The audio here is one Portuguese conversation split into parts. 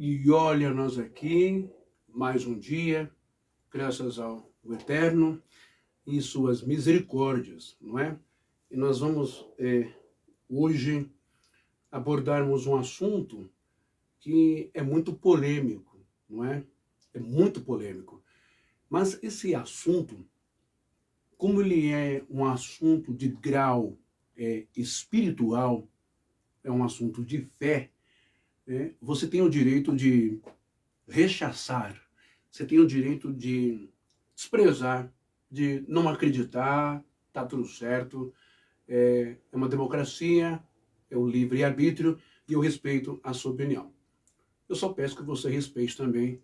E olha nós aqui, mais um dia, graças ao Eterno e suas misericórdias, não é? E nós vamos hoje abordarmos um assunto que é muito polêmico, não é? É muito polêmico. Mas esse assunto, como ele é um assunto de grau espiritual, é um assunto de fé, você tem o direito de rechaçar, você tem o direito de desprezar, de não acreditar, tá tudo certo, é uma democracia, é o livre-arbítrio e eu respeito a sua opinião. Eu só peço que você respeite também,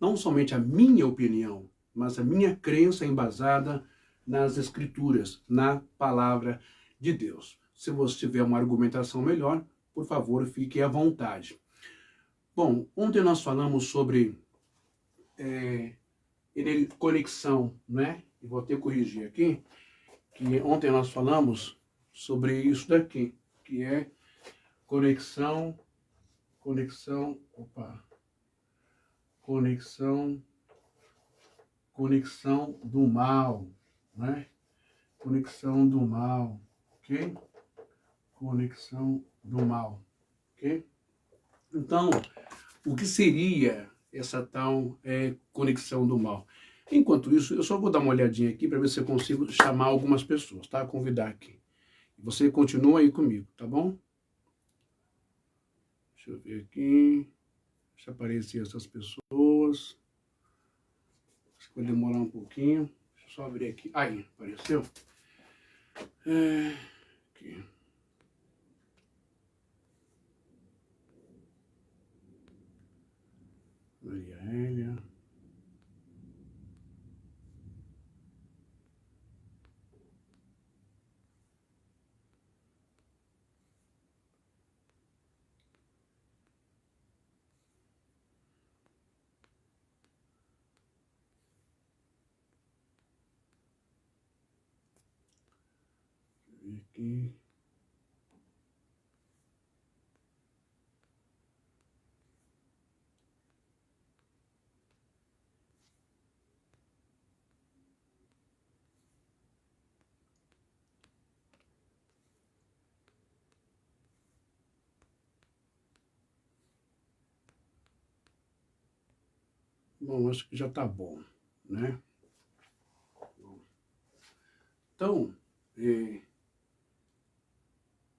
não somente a minha opinião, mas a minha crença embasada nas Escrituras, na Palavra de Deus. Se você tiver uma argumentação melhor, por favor, fique à vontade. Bom, ontem nós falamos sobre conexão, né? E vou até corrigir aqui, que ontem nós falamos sobre isso daqui, que é conexão do mal, né? Conexão do mal, ok? Conexão do mal, ok? Então, o que seria essa tal conexão do mal? Enquanto isso, eu só vou dar uma olhadinha aqui para ver se eu consigo chamar algumas pessoas, tá? Convidar aqui. Você continua aí comigo, tá bom? Deixa eu ver aqui. Deixa aparecer essas pessoas. Acho que vai demorar um pouquinho. Deixa eu só abrir aqui. Aí, apareceu. Aqui. Maria Hélia. Aqui. Bom, acho que já tá bom, né? Então,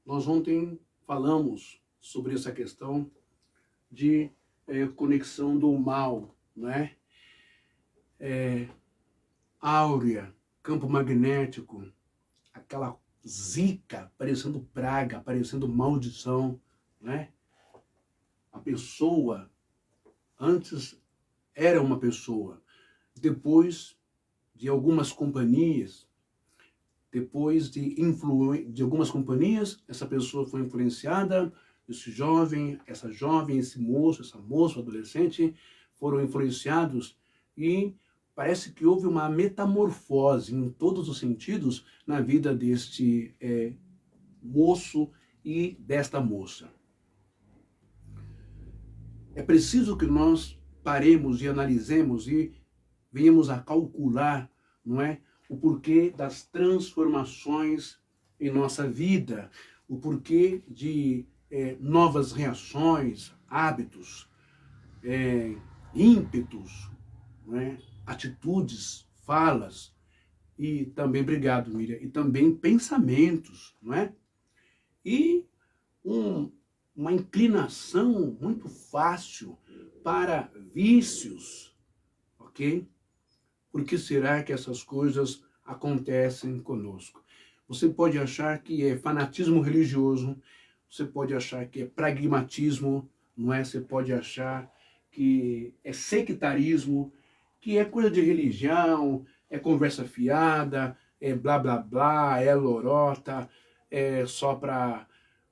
nós ontem falamos sobre essa questão de conexão do mal, né? Áurea, campo magnético, aquela zica, parecendo praga, parecendo maldição, né? A pessoa antes era uma pessoa, depois de algumas companhias, de algumas companhias, essa pessoa foi influenciada, esse jovem, essa jovem, esse moço, essa moça, adolescente, foram influenciados e parece que houve uma metamorfose em todos os sentidos na vida deste moço e desta moça. É preciso que nós paremos e analisemos e venhamos a calcular, não é? O porquê das transformações em nossa vida, o porquê de novas reações, hábitos, ímpetos, não é? Atitudes, falas, e também, obrigado Miriam, e também pensamentos, não é? E uma inclinação muito fácil para vícios, ok? Por que será que essas coisas acontecem conosco? Você pode achar que é fanatismo religioso, você pode achar que é pragmatismo, não é? Você pode achar que é sectarismo, que é coisa de religião, é conversa fiada, é blá blá blá, é lorota, é só para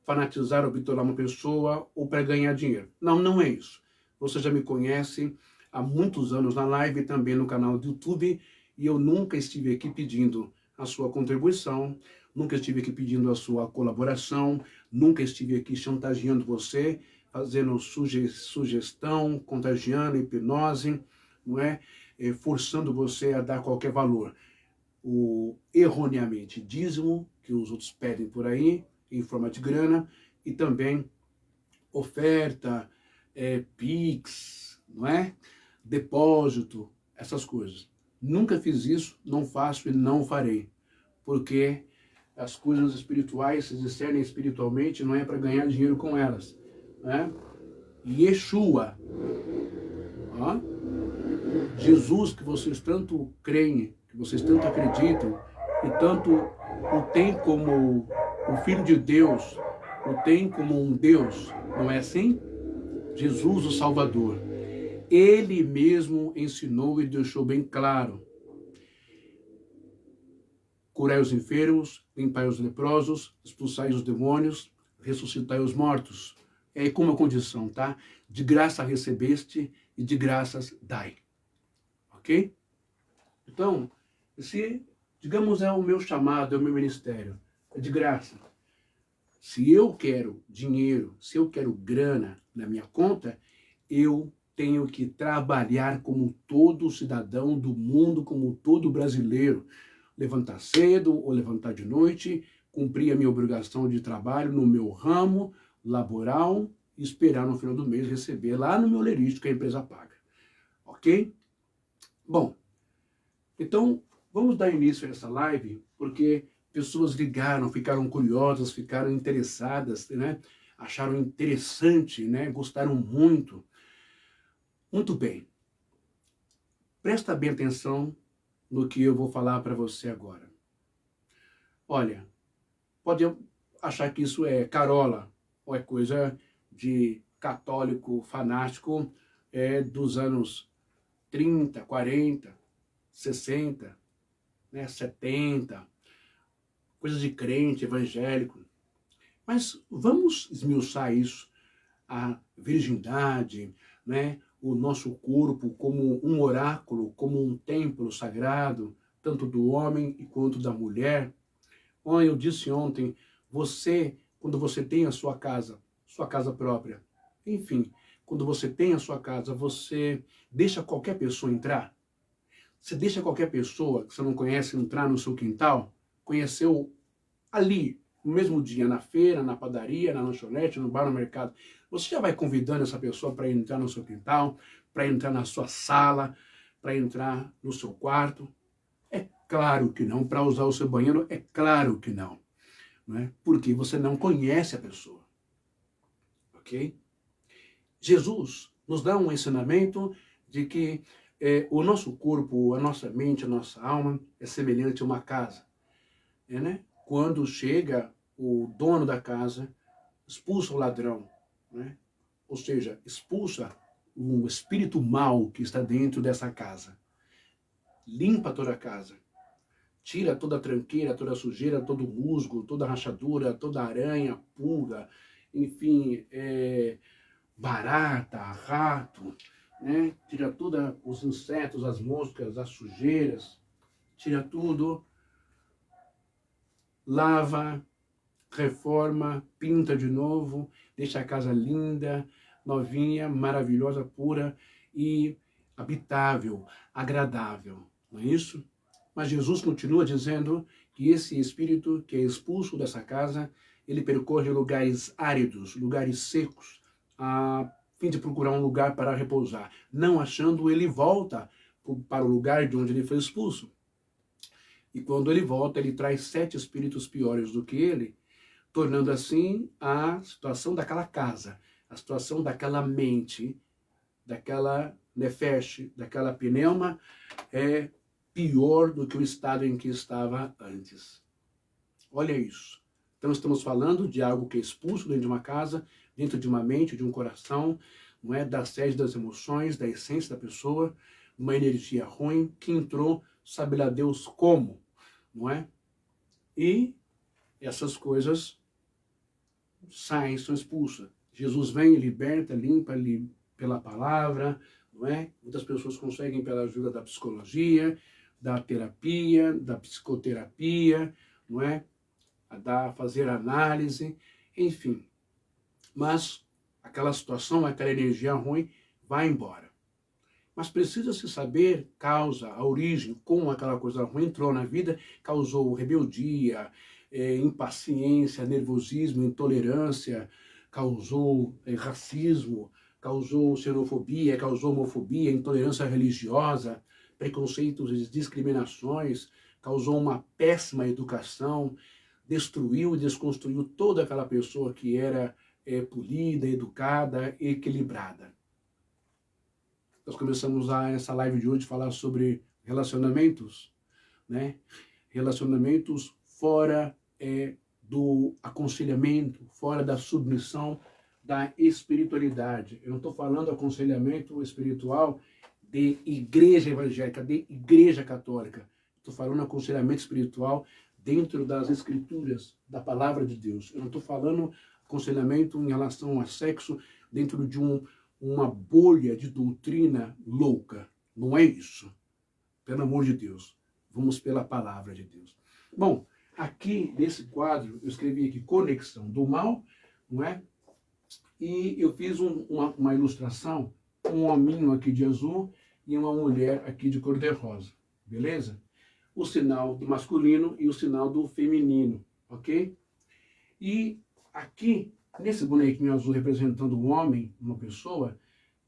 fanatizar ou bitolar uma pessoa ou para ganhar dinheiro. Não, não é isso. Você já me conhece há muitos anos na live e também no canal do YouTube, e eu nunca estive aqui pedindo a sua contribuição, nunca estive aqui pedindo a sua colaboração, nunca estive aqui chantageando você fazendo sugestão, contagiando, hipnose, não é? Forçando você a dar qualquer valor. Erroneamente, dízimo, que os outros pedem por aí, em forma de grana, e também oferta, Pix, não é? Depósito, essas coisas. Nunca fiz isso, não faço e não farei, porque as coisas espirituais se discernem espiritualmente, não é para ganhar dinheiro com elas, né? Yeshua, ó, Jesus, que vocês tanto creem, que vocês tanto acreditam, e tanto o tem como o Filho de Deus, o tem como um Deus, não é assim? Jesus, o Salvador. Ele mesmo ensinou e deixou bem claro: curai os enfermos, limpai os leprosos, expulsai os demônios, ressuscitai os mortos. É como a condição, tá? De graça recebeste e de graças dai. Ok? Então, se, digamos, é o meu chamado, é o meu ministério, é de graça. Se eu quero dinheiro, se eu quero grana na minha conta, eu tenho que trabalhar como todo cidadão do mundo, como todo brasileiro. Levantar cedo ou levantar de noite, cumprir a minha obrigação de trabalho no meu ramo laboral e esperar no final do mês receber lá no meu lerite que a empresa paga. Ok? Bom, então vamos dar início a essa live, porque pessoas ligaram, ficaram curiosas, ficaram interessadas, né? Acharam interessante, né? Gostaram muito. Muito bem. Presta bem atenção no que eu vou falar para você agora. Olha, pode achar que isso é carola, ou é coisa de católico fanático dos anos 30, 40, 60, né, 70, coisa de crente, evangélico. Mas vamos esmiuçar isso, a virgindade, né, o nosso corpo como um oráculo, como um templo sagrado, tanto do homem quanto da mulher. Eu disse ontem, quando você tem a sua casa própria, enfim, quando você tem a sua casa, você deixa qualquer pessoa entrar? Você deixa qualquer pessoa que você não conhece entrar no seu quintal? Conheceu ali, no mesmo dia, na feira, na padaria, na lanchonete, no bar, no mercado. Você já vai convidando essa pessoa para entrar no seu quintal, para entrar na sua sala, para entrar no seu quarto? É claro que não. Para usar o seu banheiro, é claro que não. Né? Porque você não conhece a pessoa. Ok? Jesus nos dá um ensinamento de que o nosso corpo, a nossa mente, a nossa alma é semelhante a uma casa. Né? Quando chega o dono da casa, expulsa o ladrão, né? Ou seja, expulsa o espírito mau que está dentro dessa casa. Limpa toda a casa. Tira toda a tranqueira, toda a sujeira, todo o musgo, toda a rachadura, toda a aranha, pulga, enfim, barata, rato, né? Tira todos os insetos, as moscas, as sujeiras, tira tudo, lava, reforma, pinta de novo, deixa a casa linda, novinha, maravilhosa, pura e habitável, agradável, não é isso? Mas Jesus continua dizendo que esse espírito que é expulso dessa casa, ele percorre lugares áridos, lugares secos, a fim de procurar um lugar para repousar. Não achando, ele volta para o lugar de onde ele foi expulso. E quando ele volta, ele traz 7 espíritos piores do que ele, tornando assim a situação daquela casa, a situação daquela mente, daquela nefesh, daquela pneuma, pior do que o estado em que estava antes. Olha isso. Então estamos falando de algo que é expulso dentro de uma casa, dentro de uma mente, de um coração, não é? Da sede das emoções, da essência da pessoa, uma energia ruim que entrou, sabe lá Deus como, não é? E essas coisas saem, são expulsas. Jesus vem e liberta, limpa pela palavra, não é? Muitas pessoas conseguem pela ajuda da psicologia, da terapia, da psicoterapia, não é? Fazer análise, enfim. Mas aquela situação, aquela energia ruim vai embora. Mas precisa-se saber causa, a origem, como aquela coisa ruim entrou na vida, causou rebeldia, impaciência, nervosismo, intolerância, causou racismo, causou xenofobia, causou homofobia, intolerância religiosa, preconceitos e discriminações, causou uma péssima educação, destruiu e desconstruiu toda aquela pessoa que era polida, educada, equilibrada. Nós começamos essa live de hoje a falar sobre relacionamentos, né? Relacionamentos fora do aconselhamento, fora da submissão da espiritualidade. Eu não estou falando aconselhamento espiritual de igreja evangélica, de igreja católica. Estou falando aconselhamento espiritual dentro das escrituras, da palavra de Deus. Eu não estou falando aconselhamento em relação a sexo dentro de uma bolha de doutrina louca. Não é isso. Pelo amor de Deus. Vamos pela palavra de Deus. Bom, aqui nesse quadro eu escrevi aqui conexão do mal, não é? E eu fiz uma ilustração, um hominho aqui de azul e uma mulher aqui de cor-de-rosa, beleza? O sinal do masculino e o sinal do feminino, ok? E aqui, nesse bonequinho azul representando um homem, uma pessoa,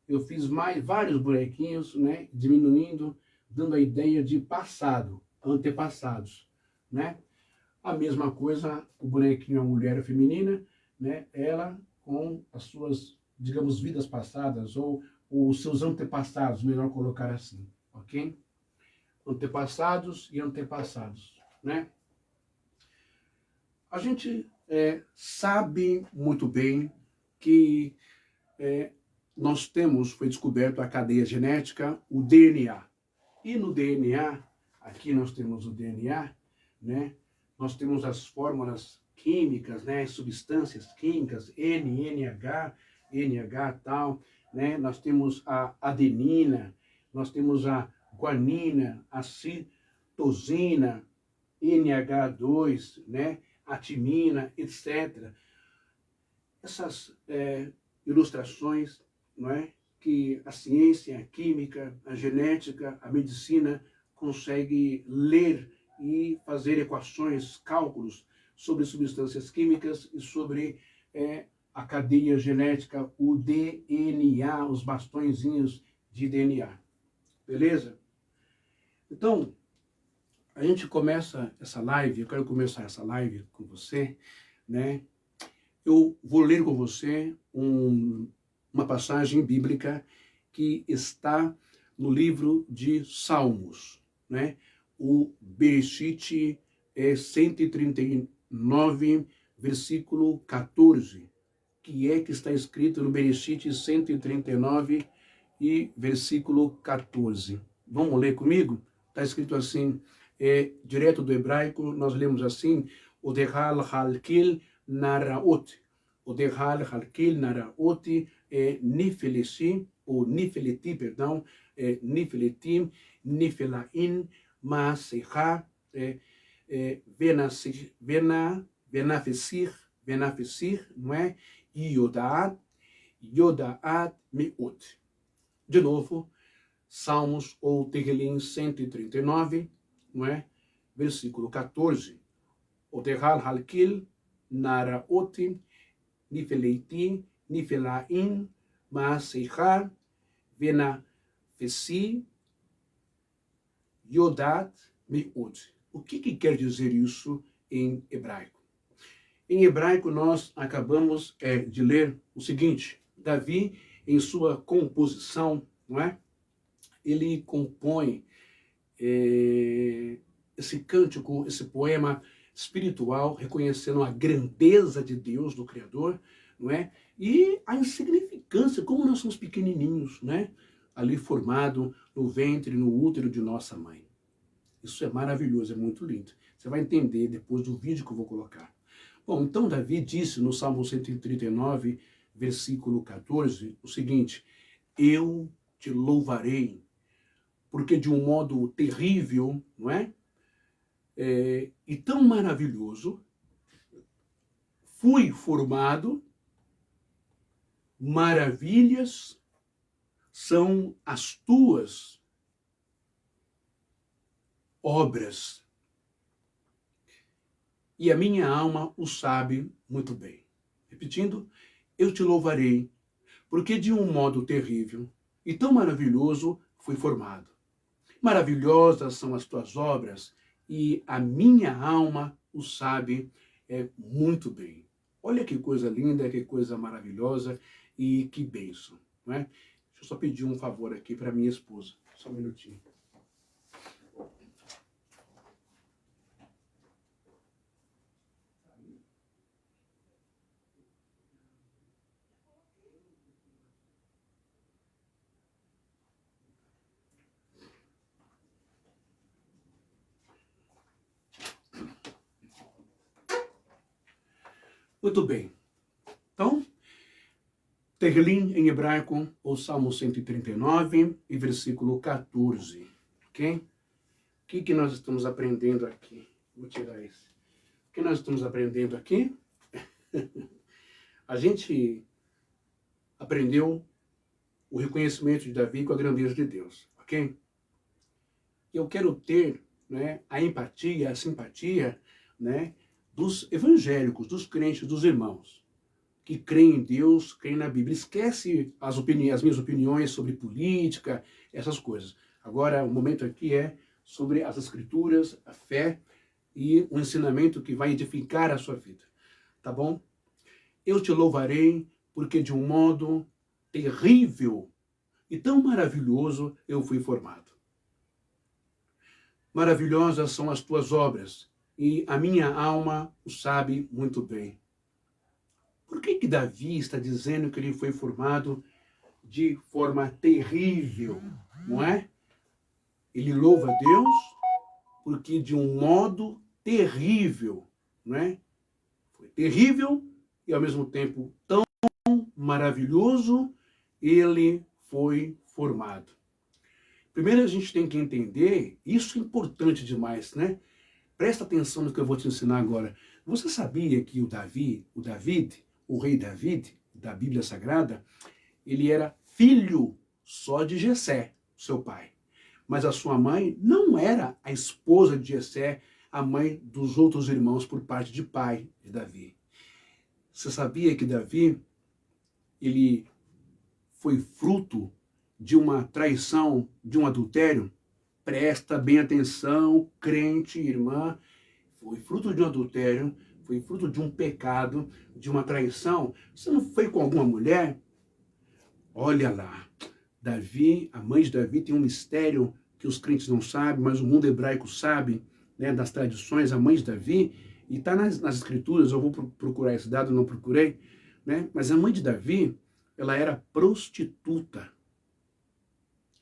eu fiz vários bonequinhos, né? Diminuindo, dando a ideia de passado, antepassados, né? A mesma coisa, o bonequinho a mulher feminina, né? Ela com as suas, digamos, vidas passadas ou os seus antepassados, melhor colocar assim, ok? Antepassados e antepassados, né? A gente sabe muito bem que nós temos, foi descoberto a cadeia genética, o DNA. E no DNA, aqui nós temos o DNA, né? Nós temos as fórmulas químicas, né? As substâncias químicas, NH tal, né? Nós temos a adenina, nós temos a guanina, a citosina, NH2, né? A timina, etc. Essas ilustrações, não é? Que a ciência, a química, a genética, a medicina consegue ler e fazer equações, cálculos sobre substâncias químicas e sobre a cadeia genética, o DNA, os bastõezinhos de DNA. Beleza? Então, a gente começa essa live, eu quero começar essa live com você, né? Eu vou ler com você uma passagem bíblica que está no livro de Salmos, né? O Bereshit 139, versículo 14, que está escrito no Bereshit 139 e versículo 14. Vamos ler comigo? Está escrito assim, direto do hebraico, nós lemos assim, Odehal halkil naraot. Odehal halkil naraot nifelesi, ou nifeleti, perdão, nifeletim, nifelain, Maasecha, venafesir, não é? Yodaat meot. De novo, Salmos ou Tehilim 139, não é? Versículo 14. Otehal halkil, naraot, nifeleitim, nifelaim, Maasecha, venafesir, Yodat meot. O que quer dizer isso em hebraico? Em hebraico, nós acabamos de ler o seguinte: Davi, em sua composição, não é? Ele compõe esse cântico, esse poema espiritual, reconhecendo a grandeza de Deus, do Criador, não é? E a insignificância, como nós somos pequenininhos, né? Ali formado no ventre, no útero de nossa mãe. Isso é maravilhoso, é muito lindo. Você vai entender depois do vídeo que eu vou colocar. Bom, então Davi disse no Salmo 139, versículo 14, o seguinte: eu te louvarei, porque de um modo terrível, não é? E tão maravilhoso, fui formado maravilhas são as tuas obras, e a minha alma o sabe muito bem. Repetindo, eu te louvarei, porque de um modo terrível e tão maravilhoso fui formado. Maravilhosas são as tuas obras, e a minha alma o sabe muito bem. Olha que coisa linda, que coisa maravilhosa e que bênção, não é? Deixa eu só pedir um favor aqui para minha esposa. Só um minutinho. Muito bem. Então, Tehillim em hebraico, o Salmo 139 e versículo 14. Ok? O que nós estamos aprendendo aqui? Vou tirar esse. O que nós estamos aprendendo aqui? A gente aprendeu o reconhecimento de Davi com a grandeza de Deus. Ok? Eu quero ter, né, a empatia, a simpatia, né, dos evangélicos, dos crentes, dos irmãos que creem em Deus, creem na Bíblia. Esquece as minhas opiniões sobre política, essas coisas. Agora, o momento aqui é sobre as Escrituras, a fé e o ensinamento que vai edificar a sua vida. Tá bom? Eu te louvarei, porque de um modo terrível e tão maravilhoso eu fui formado. Maravilhosas são as tuas obras, e a minha alma o sabe muito bem. Por que Davi está dizendo que ele foi formado de forma terrível, não é? Ele louva a Deus porque de um modo terrível, não é? Foi terrível e ao mesmo tempo tão maravilhoso ele foi formado. Primeiro a gente tem que entender, isso é importante demais, né? Presta atenção no que eu vou te ensinar agora. Você sabia que o rei David, da Bíblia Sagrada, ele era filho só de Jessé, seu pai. Mas a sua mãe não era a esposa de Jessé, a mãe dos outros irmãos por parte de pai de Davi. Você sabia que Davi, ele foi fruto de uma traição, de um adultério? Presta bem atenção, crente, irmã, foi fruto de um adultério, foi fruto de um pecado, de uma traição. Você não foi com alguma mulher? Olha lá, Davi, a mãe de Davi tem um mistério que os crentes não sabem, mas o mundo hebraico sabe, né, das tradições, a mãe de Davi, e está nas escrituras, eu vou procurar esse dado, não procurei, né, mas a mãe de Davi, ela era prostituta.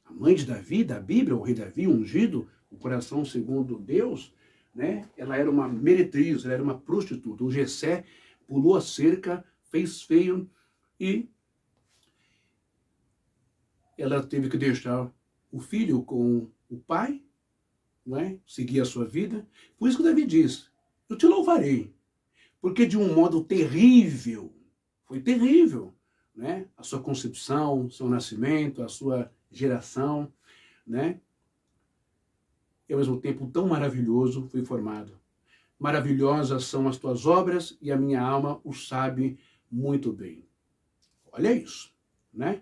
A mãe de Davi, da Bíblia, o rei Davi, ungido, o coração segundo Deus, né? Ela era uma meretriz, ela era uma prostituta. O Jessé pulou a cerca, fez feio e ela teve que deixar o filho com o pai, né? Seguir a sua vida. Por isso que Davi diz, eu te louvarei, porque de um modo terrível, foi terrível, né? A sua concepção, seu nascimento, a sua geração, né? E ao mesmo tempo tão maravilhoso fui formado. Maravilhosas são as tuas obras e a minha alma o sabe muito bem. Olha isso, né?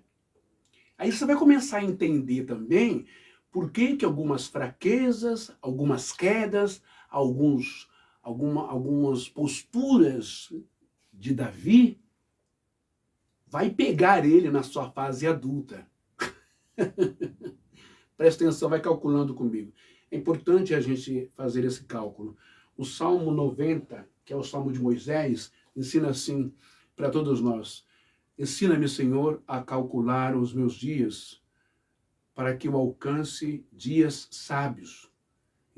Aí você vai começar a entender também por que algumas fraquezas, algumas quedas, algumas posturas de Davi vai pegar ele na sua fase adulta. Presta atenção, vai calculando comigo. É importante a gente fazer esse cálculo. O Salmo 90, que é o Salmo de Moisés, ensina assim para todos nós. Ensina-me, Senhor, a calcular os meus dias, para que eu alcance dias sábios.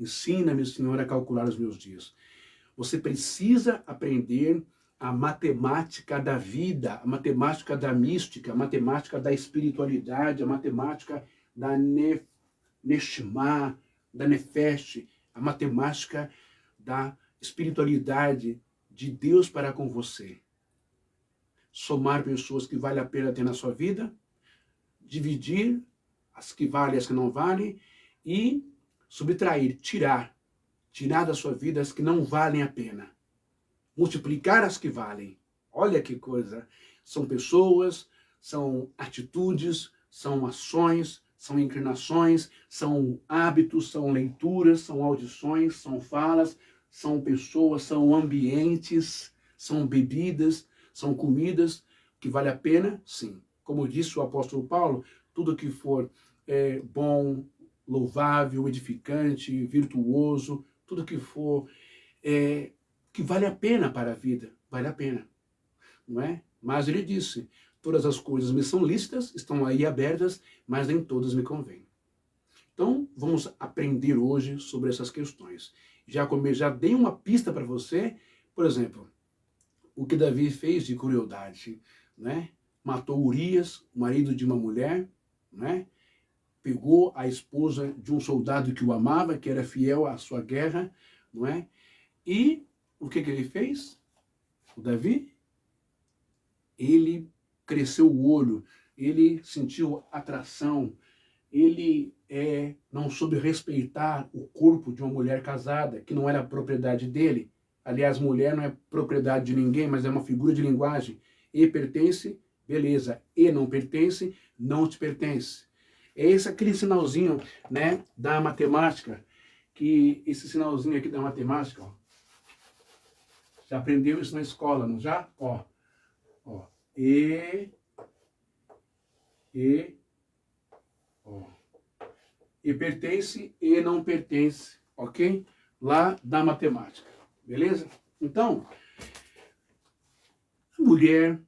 Ensina-me, Senhor, a calcular os meus dias. Você precisa aprender a matemática da vida, a matemática da mística, a matemática da espiritualidade, a matemática da Neshama, da Nefesh, a matemática da espiritualidade de Deus para com você. somar pessoas que vale a pena ter na sua vida, dividir as que valem e as que não valem, e subtrair, tirar da sua vida as que não valem a pena. Multiplicar as que valem. Olha que coisa. São pessoas, são atitudes, são ações, são inclinações, são hábitos, são leituras, são audições, são falas, são pessoas, são ambientes, são bebidas, são comidas, que vale a pena, sim. Como disse o apóstolo Paulo, tudo que for bom, louvável, edificante, virtuoso, tudo que for que vale a pena para a vida, vale a pena, não é? Mas ele disse, todas as coisas me são lícitas, estão aí abertas, mas nem todas me convêm. Então, vamos aprender hoje sobre essas questões. Já dei uma pista para você, por exemplo, o que Davi fez de crueldade, né? Matou Urias, marido de uma mulher, né? Pegou a esposa de um soldado que o amava, que era fiel à sua guerra, não é? E o que ele fez? O Davi? Ele cresceu o olho, ele sentiu atração, ele não soube respeitar o corpo de uma mulher casada, que não era propriedade dele. Aliás, mulher não é propriedade de ninguém, mas é uma figura de linguagem. E pertence, beleza. E não pertence, não te pertence. É esse aquele sinalzinho, né, da matemática, que esse sinalzinho aqui da matemática, ó, já aprendeu isso na escola, não já? Ó, ó. E pertence e não pertence, ok? Lá da matemática, beleza? Então, a mulher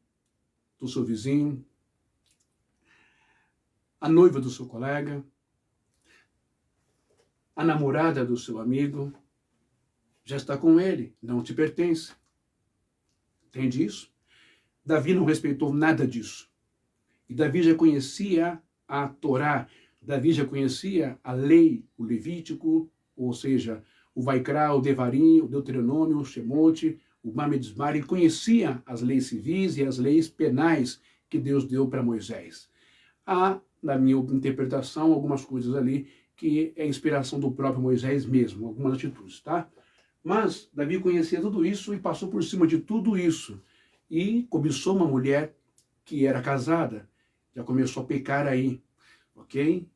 do seu vizinho, a noiva do seu colega, a namorada do seu amigo, já está com ele, não te pertence. Entende isso? Davi não respeitou nada disso. E Davi já conhecia a Torá, Davi já conhecia a lei, o Levítico, ou seja, o Vaikra, o Devarim, o Deuteronômio, o Shemote, o Bamidbar, ele conhecia as leis civis e as leis penais que Deus deu para Moisés. Há, na minha interpretação, algumas coisas ali que é inspiração do próprio Moisés mesmo, algumas atitudes, tá? Mas Davi conhecia tudo isso e passou por cima de tudo isso e cobiçou uma mulher que era casada, já começou a pecar aí, ok?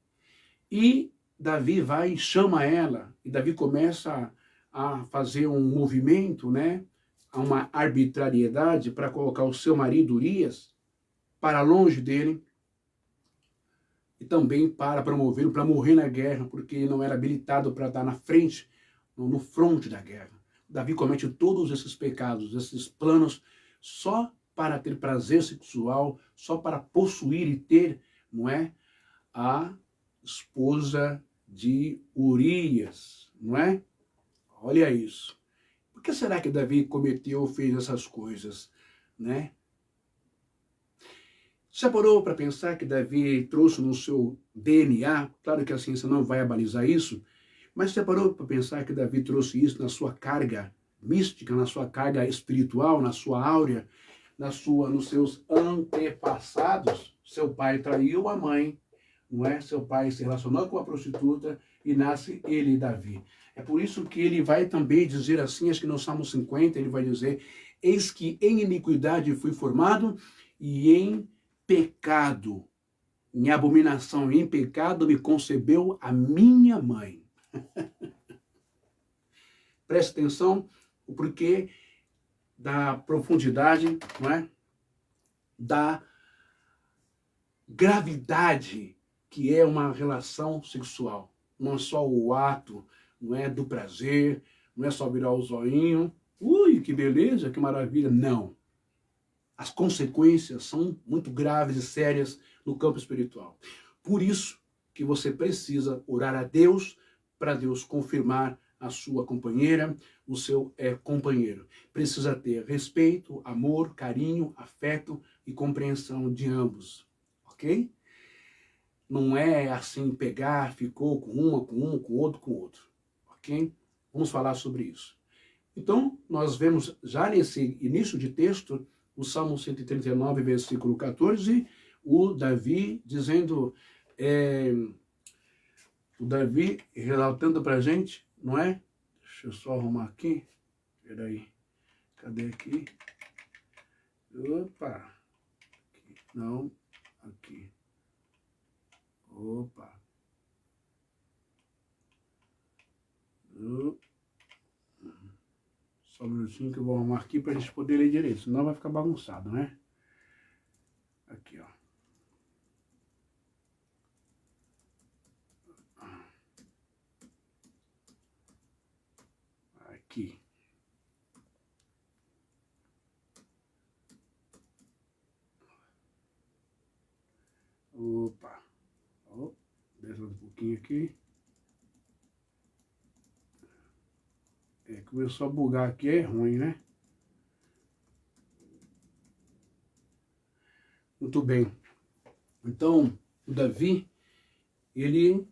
E Davi vai e chama ela, e Davi começa a fazer um movimento, né, a uma arbitrariedade para colocar o seu marido Urias para longe dele, e também para promovê-lo para morrer na guerra, porque ele não era habilitado para estar na frente, no fronte da guerra. Davi comete todos esses pecados, esses planos, só para ter prazer sexual, só para possuir e ter, não é, a esposa de Urias, não é? Olha isso. Por que será que Davi cometeu, fez essas coisas, né? Já parou para pensar que Davi trouxe no seu DNA, claro que a ciência não vai abalizar isso, mas já parou para pensar que Davi trouxe isso na sua carga mística, na sua carga espiritual, na sua áurea, nos seus antepassados? Seu pai traiu a mãe, não é? Seu pai se relacionou com a prostituta e nasce ele, Davi. É por isso que ele vai também dizer assim, acho que no Salmo 50, ele vai dizer: eis que em iniquidade fui formado e em pecado, em abominação, em pecado me concebeu a minha mãe. Preste atenção o porquê da profundidade, não é? Da gravidade que é uma relação sexual. Não é só o ato, não é do prazer, não é só virar o zoinho, ui, que beleza, que maravilha. Não. As consequências são muito graves e sérias no campo espiritual. Por isso que você precisa orar a Deus para Deus confirmar a sua companheira, o seu companheiro. Precisa ter respeito, amor, carinho, afeto e compreensão de ambos, ok? Não é assim pegar, ficou com uma, com outro, ok? Vamos falar sobre isso. Então, nós vemos já nesse início de texto o Salmo 139, versículo 14, o Davi dizendo, o Davi relatando para a gente, não é? Deixa eu só arrumar aqui, peraí, cadê aqui? Opa, aqui. Não, aqui, opa, só um minutinho que eu vou arrumar aqui para a gente poder ler direito, senão vai ficar bagunçado, né? Aqui, ó. Aqui. Opa. Ó, desce um pouquinho aqui. Começou a bugar aqui, é ruim, né? Muito bem. Então, o Davi, ele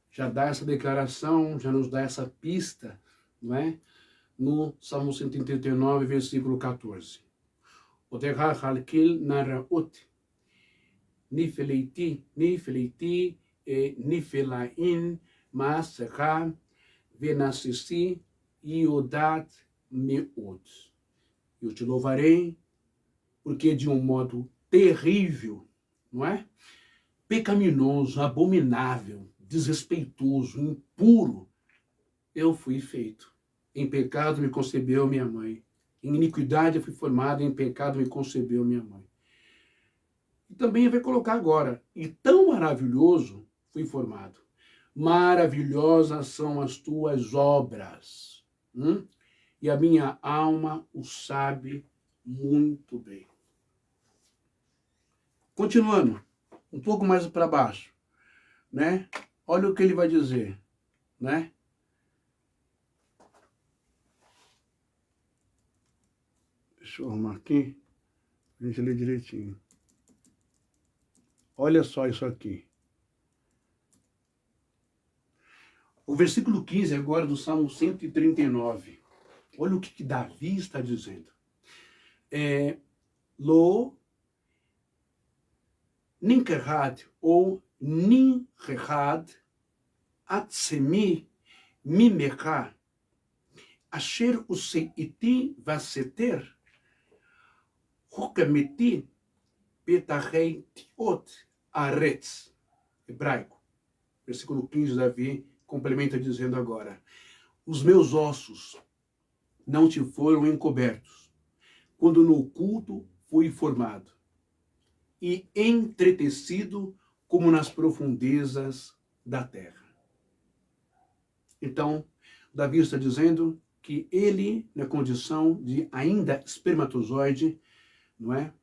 já dá essa declaração, já nos dá essa pista, não é? No Salmo 139, versículo 14. Odecha halkil naraot, nifeleiti, nifelain, maasecha, venasisi, iodat meod. Eu te louvarei, porque de um modo terrível, não é? Pecaminoso, abominável, desrespeitoso, impuro, eu fui feito. Em pecado me concebeu minha mãe. Em iniquidade eu fui formado, em pecado me concebeu minha mãe. E também vai colocar agora, e tão maravilhoso fui formado. Maravilhosas são as tuas obras. E a minha alma o sabe muito bem. Continuando, um pouco mais para baixo, né? Olha o que ele vai dizer, né? Deixa eu arrumar aqui, a gente lê direitinho. Olha só isso aqui. O versículo 15 agora do Salmo 139. Olha o que Davi está dizendo. Lo ninkerhad ou ninkerhad atsemi mimecha asher useiti vaseter hukameti petahei tiot aretz. Hebraico. Versículo 15, Davi complementa dizendo agora: os meus ossos não te foram encobertos, quando no oculto fui formado, e entretecido como nas profundezas da terra. Então, Davi está dizendo que ele, na condição de ainda espermatozoide, não é?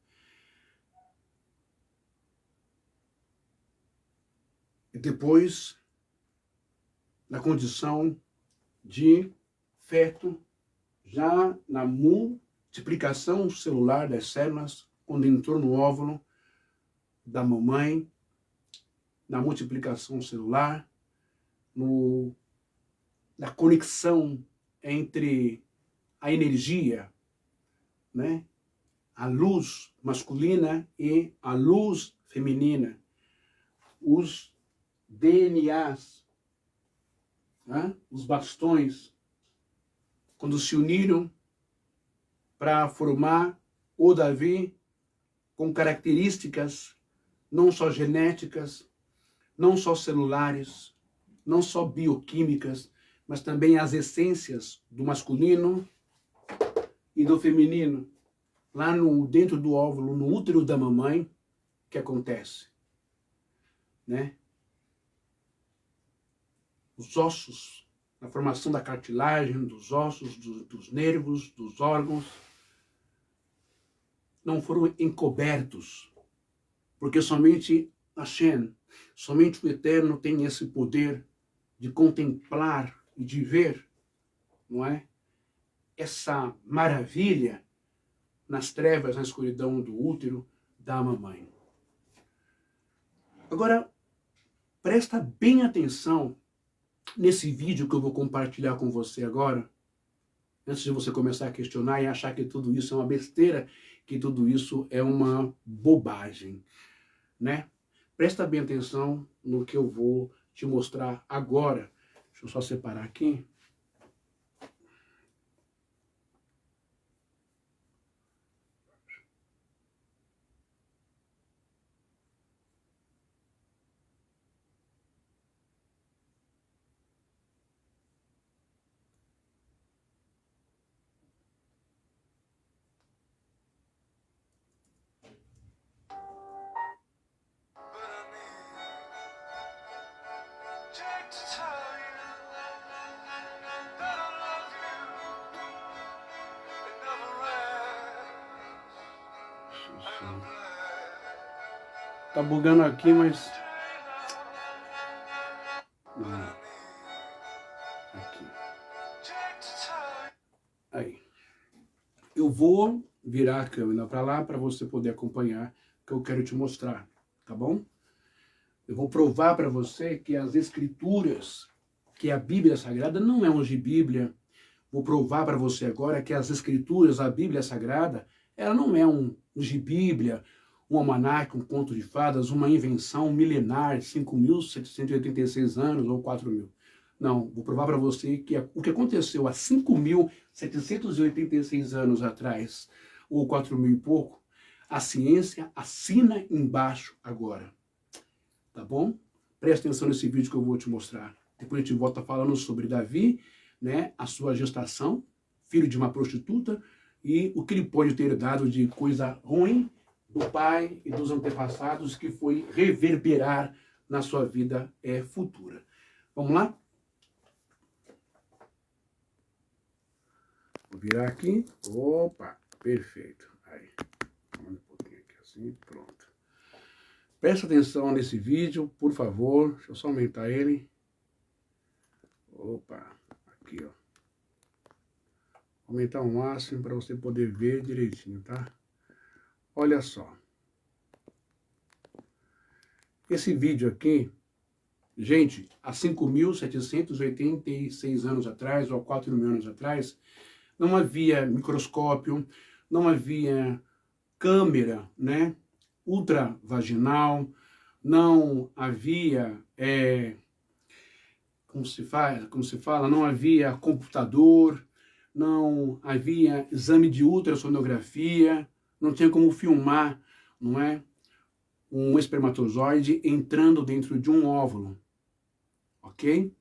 E depois, na condição de feto, já na multiplicação celular das células, quando entrou no óvulo da mamãe, na multiplicação celular, na conexão entre a energia, né, a luz masculina e a luz feminina, os DNAs, né, os bastões, quando se uniram para formar o Davi com características não só genéticas, não só celulares, não só bioquímicas, mas também as essências do masculino e do feminino. Lá dentro do óvulo, no útero da mamãe, que acontece, né? Os ossos, a formação da cartilagem, dos ossos, dos nervos, dos órgãos, não foram encobertos, porque somente Hashem, somente o Eterno tem esse poder de contemplar e de ver, não é? Essa maravilha nas trevas, na escuridão do útero da mamãe. Agora, presta bem atenção nesse vídeo que eu vou compartilhar com você agora, Antes de você começar a questionar e achar que tudo isso é uma besteira, que tudo isso é uma bobagem, né? Presta bem atenção no que eu vou te mostrar agora. Deixa eu só separar aqui. Tá bugando aqui, mas... Não. Aqui. Aí. Eu vou virar a câmera para lá para você poder acompanhar o que eu quero te mostrar, tá bom? Eu vou provar para você que as escrituras, que a Bíblia Sagrada não é um Bíblia. Vou provar para você agora que as escrituras, a Bíblia Sagrada, ela não é um Bíblia, um almanaque, um conto de fadas, uma invenção milenar de 5.786 anos ou 4.000. Não, vou provar para você que o que aconteceu há 5.786 anos atrás, ou 4.000 e pouco, a ciência assina embaixo agora. Tá bom? Presta atenção nesse vídeo que eu vou te mostrar. Depois a gente volta falando sobre Davi, né, a sua gestação, filho de uma prostituta, e o que ele pode ter dado de coisa ruim do pai e dos antepassados que foi reverberar na sua vida futura. Vamos lá? Vou virar aqui. Opa, perfeito. Aí, um pouquinho aqui assim, pronto. Presta atenção nesse vídeo, por favor. Deixa eu só aumentar ele. Opa, aqui, ó. Aumentar o máximo para você poder ver direitinho, tá? Olha só. Esse vídeo aqui, gente, há 5.786 anos atrás, ou 4.000 anos atrás, não havia microscópio, não havia câmera, né, ultravaginal, não havia, como se fala, não havia computador, não havia exame de ultrassonografia, não tinha como filmar, não é, um espermatozoide entrando dentro de um óvulo, ok?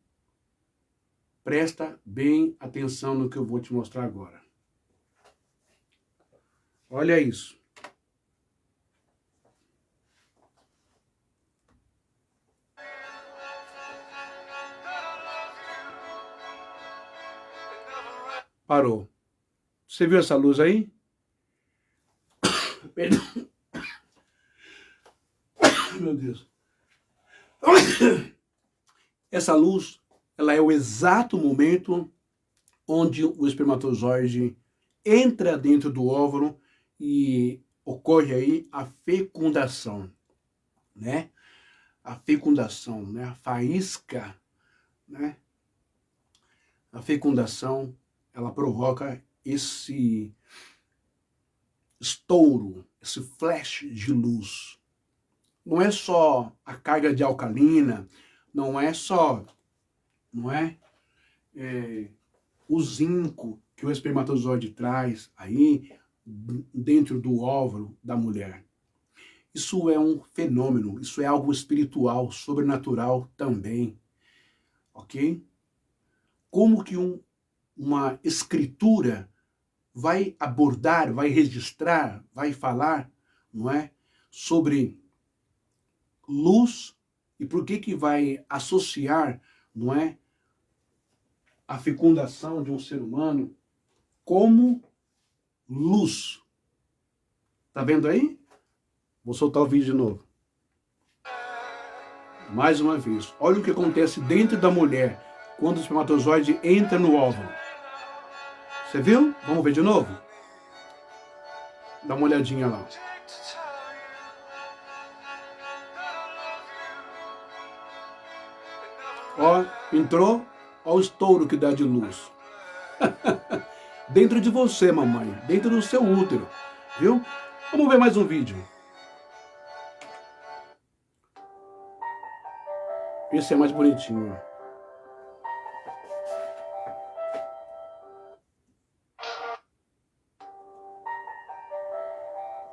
Presta bem atenção no que eu vou te mostrar agora. Olha isso. Parou. Você viu essa luz aí? Perdão. Meu Deus. Essa luz, ela é o exato momento onde o espermatozoide entra dentro do óvulo e ocorre aí a fecundação, né? A fecundação, né? A faísca, né? A fecundação, ela provoca esse estouro, esse flash de luz. Não é só a carga de alcalina, não é só, o zinco que o espermatozoide traz aí dentro do óvulo da mulher. Isso é um fenômeno, isso é algo espiritual, sobrenatural também, ok? Como que uma escritura vai abordar, vai registrar, vai falar, não é, sobre luz e por que vai associar, não é, a fecundação de um ser humano como luz. Tá vendo aí? Vou soltar o vídeo de novo. Mais uma vez. Olha o que acontece dentro da mulher quando o espermatozoide entra no óvulo. Você viu? Vamos ver de novo? Dá uma olhadinha lá. Ó, entrou, ó o estouro que dá de luz. dentro de você, mamãe, dentro do seu útero, viu? Vamos ver mais um vídeo. Esse é mais bonitinho.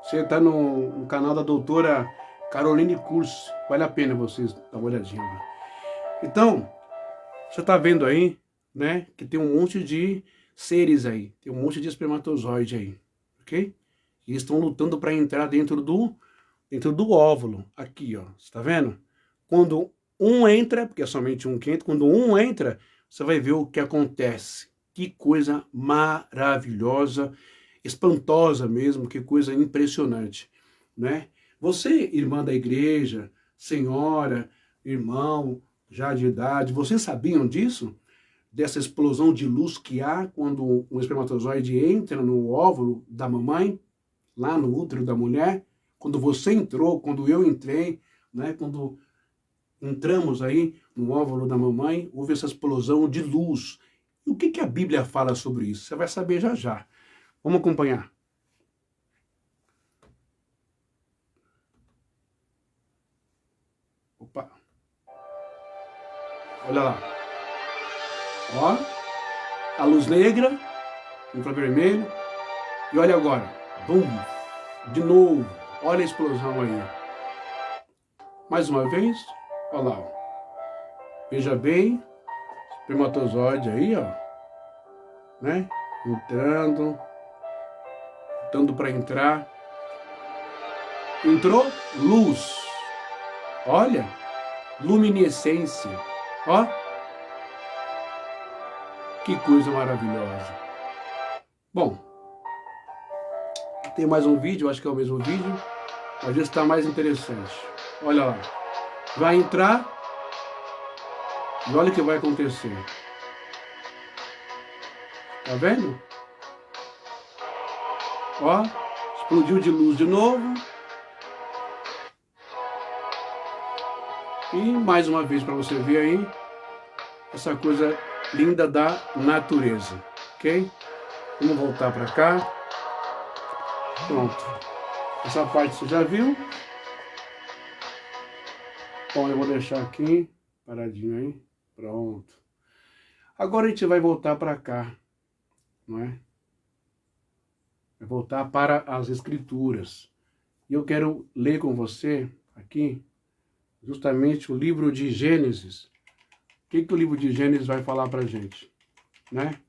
Você está no canal da doutora Caroline Curso. Vale a pena vocês dar uma olhadinha lá. Então, você está vendo aí, né, que tem um monte de seres aí. Tem um monte de espermatozoide aí, ok? E eles estão lutando para entrar dentro do óvulo. Aqui, ó. Você está vendo? Quando um entra, porque é somente um que entra, quando um entra, você vai ver o que acontece. Que coisa maravilhosa, espantosa mesmo, que coisa impressionante, né? Você, irmã da igreja, senhora, irmão, já de idade, vocês sabiam disso? Dessa explosão de luz que há quando um espermatozoide entra no óvulo da mamãe, lá no útero da mulher? Quando você entrou, quando eu entrei, né? Quando entramos aí no óvulo da mamãe, houve essa explosão de luz. E o que a Bíblia fala sobre isso? Você vai saber já já. Vamos acompanhar. Opa. Olha lá. Ó. A luz negra, infravermelho. E olha agora. Bum. De novo. Olha a explosão aí. Mais uma vez. Olha lá. Ó. Veja bem. Espermatozoide aí, ó. Né? Entrando. Dando para entrar. Entrou luz. Olha. Luminescência. Ó. Que coisa maravilhosa. Bom. Tem mais um vídeo, acho que é o mesmo vídeo. Mas esse está mais interessante. Olha lá. Vai entrar. E olha o que vai acontecer. Tá vendo? Ó. Explodiu de luz de novo. E mais uma vez para você ver aí. Essa coisa linda da natureza. Ok? Vamos voltar para cá. Pronto. Essa parte você já viu. Bom, eu vou deixar aqui, paradinho aí. Pronto. Agora a gente vai voltar para cá, não é? Vai voltar para as Escrituras. E eu quero ler com você aqui, justamente o livro de Gênesis. O que o livro de Gênesis vai falar para a gente, né?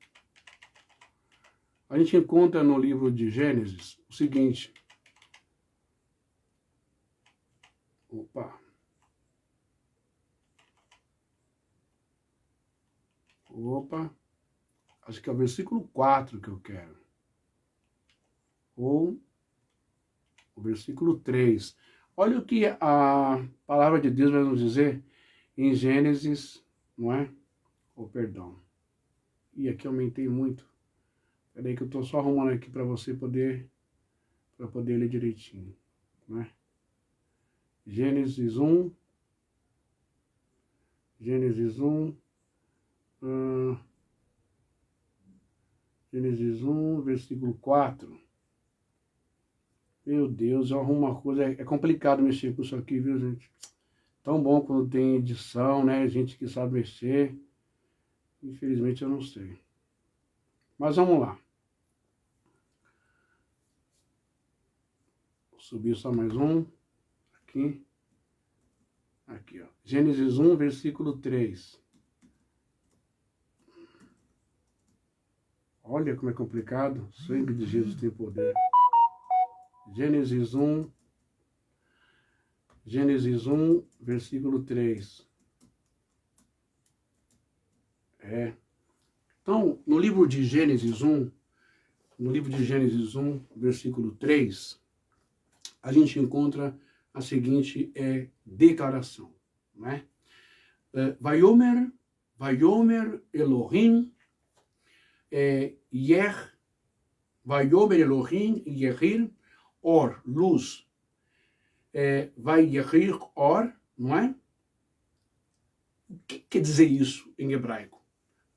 A gente encontra no livro de Gênesis o seguinte. Opa. Opa. Acho que é o versículo 4 que eu quero. Ou o versículo 3. Olha o que a palavra de Deus vai nos dizer em Gênesis, não é? Oh, perdão. E aqui aumentei muito. Peraí que eu estou só arrumando aqui para você poder ler direitinho, né? Gênesis 1. Gênesis 1. Gênesis 1, versículo 4. Meu Deus, eu arrumo uma coisa. É complicado mexer com isso aqui, viu, gente? Tão bom quando tem edição, né? Gente que sabe mexer. Infelizmente eu não sei. Mas vamos lá. Vou subir só mais um. Aqui. Aqui, ó. Gênesis 1, versículo 3. Olha como é complicado. O sangue de Jesus tem poder. Gênesis 1, versículo 3. Então, no livro de Gênesis 1, versículo 3, a gente encontra a seguinte declaração, né? Vaiomer Elohim Vaiomer Elohim Yehir Or, luz. Vai Yehir Or, não é? O que quer dizer isso em hebraico?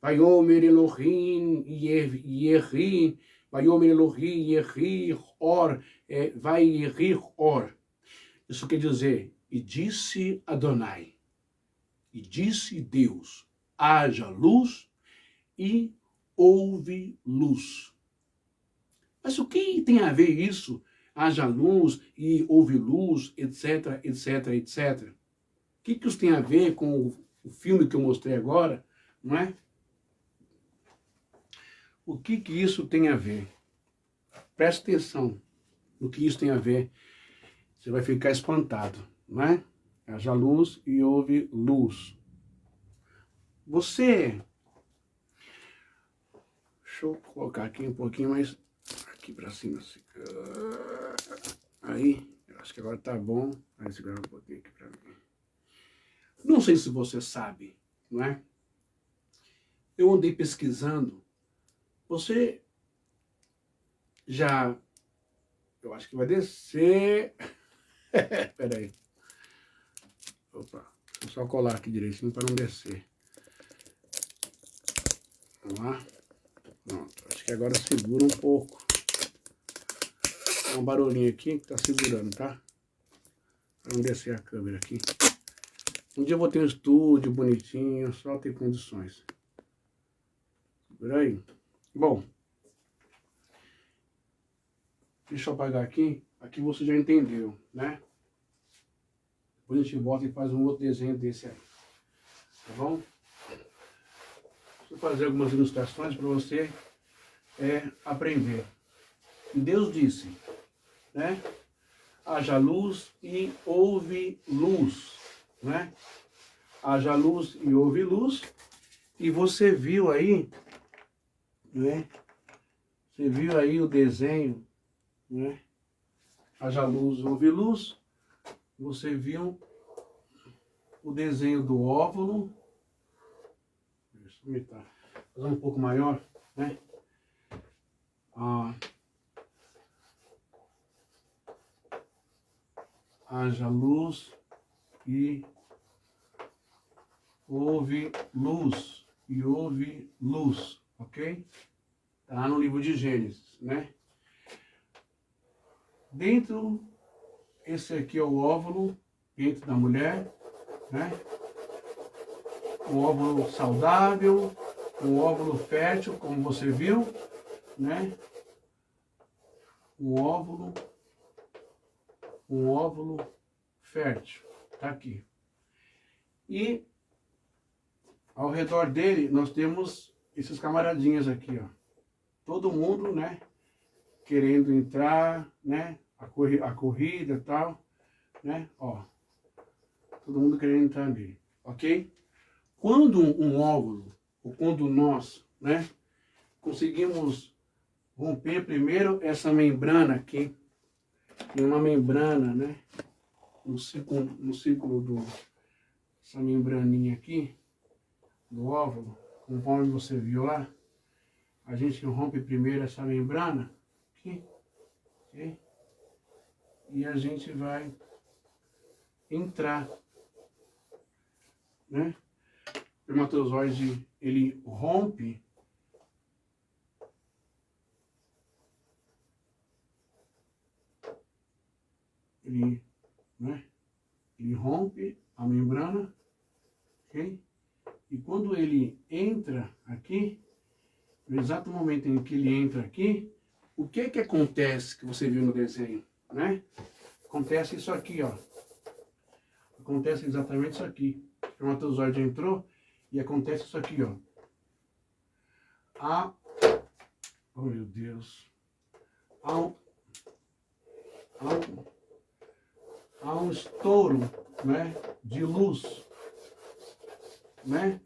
Vayomer Elohim Yehi, Vayomer Elohim Yehi Or, vai Yehi Or. Isso quer dizer, e disse Adonai, e disse Deus, haja luz e houve luz. Mas o que tem a ver isso? Haja luz e houve luz, etc, etc, etc. O que isso tem a ver com o filme que eu mostrei agora, não é? O que isso tem a ver? Presta atenção no que isso tem a ver. Você vai ficar espantado, não é? Haja luz e houve luz. Você... Deixa eu colocar aqui um pouquinho mais... Aqui pra cima, assim. Aí, acho que agora tá bom. Vai segurar um pouquinho aqui pra mim. Não sei se você sabe, não é? Eu andei pesquisando. Você já... Eu acho que vai descer. Peraí. Opa, deixa eu só colar aqui direitinho para não descer. Vamos lá. Pronto, acho que agora segura um pouco. Tem um barulhinho aqui que tá segurando, tá? Para não descer a câmera aqui. Um dia eu vou ter um estúdio bonitinho, só ter condições. Segura aí. Bom. Deixa eu apagar aqui. Aqui você já entendeu, né? Depois a gente volta e faz um outro desenho desse aí. Tá bom? Vou fazer algumas ilustrações para você aprender. E Deus disse, né? Haja luz e houve luz, né? Haja luz e houve luz. E você viu aí, né? Você viu aí o desenho, né? Haja luz e houve luz. Você viu o desenho do óvulo. Deixa eu fazer um pouco maior, né? Haja luz e houve luz. E houve luz, ok? Tá lá no livro de Gênesis, né? Dentro, esse aqui é o óvulo, dentro da mulher, né? Um óvulo saudável, um óvulo fértil, como você viu, né? Um óvulo fértil, tá aqui. E ao redor dele nós temos esses camaradinhas aqui, ó. Todo mundo, né? Querendo entrar, né? A corrida e tal, né? Ó. Todo mundo querendo entrar nele, ok? Quando um óvulo, ou quando nós, né? Conseguimos romper primeiro essa membrana aqui, tem uma membrana, né? No círculo essa membraninha aqui, do óvulo, conforme você viu lá, a gente rompe primeiro essa membrana aqui, ok? E a gente vai entrar, né? O espermatozoide, ele rompe ele rompe a membrana, ok? E quando ele entra aqui, no exato momento em que ele entra aqui, o que acontece que você viu no desenho, né? Acontece isso aqui, ó. Acontece exatamente isso aqui. O espermatozoide entrou e acontece isso aqui, ó. Oh meu Deus. Há um estouro, né, de luz, né?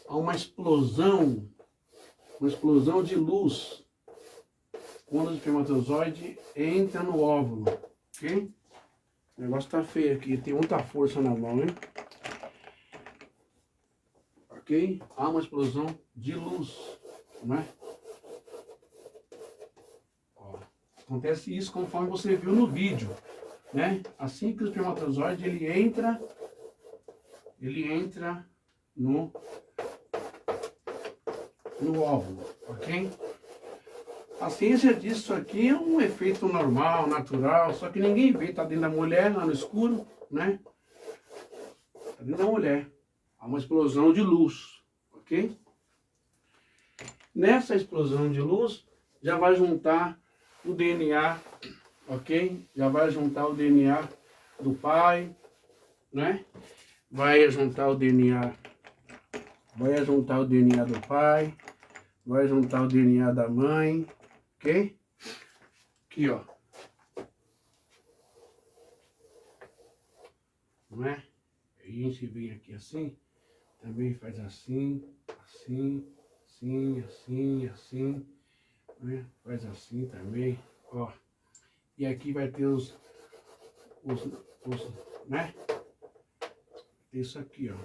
Há uma explosão de luz quando o espermatozoide entra no óvulo, ok? O negócio tá feio aqui, tem muita força na mão, hein? Ok? Há uma explosão de luz, né? Ó, acontece isso conforme você viu no vídeo, né? Assim que o espermatozoide ele entra no no óvulo, ok? A ciência diz que isso aqui é um efeito normal, natural, só que ninguém vê, tá dentro da mulher, lá no escuro, né? Tá dentro da mulher. Há uma explosão de luz, ok? Nessa explosão de luz, já vai juntar o DNA, ok? Já vai juntar o DNA do pai, né? Vai juntar o DNA, vai juntar o DNA do pai, vai juntar o DNA da mãe, ok? Aqui, ó. Não é? A gente vem aqui assim, também faz assim, assim, assim, assim, assim, né? Faz assim também, ó. E aqui vai ter os né? Tem isso aqui, ó.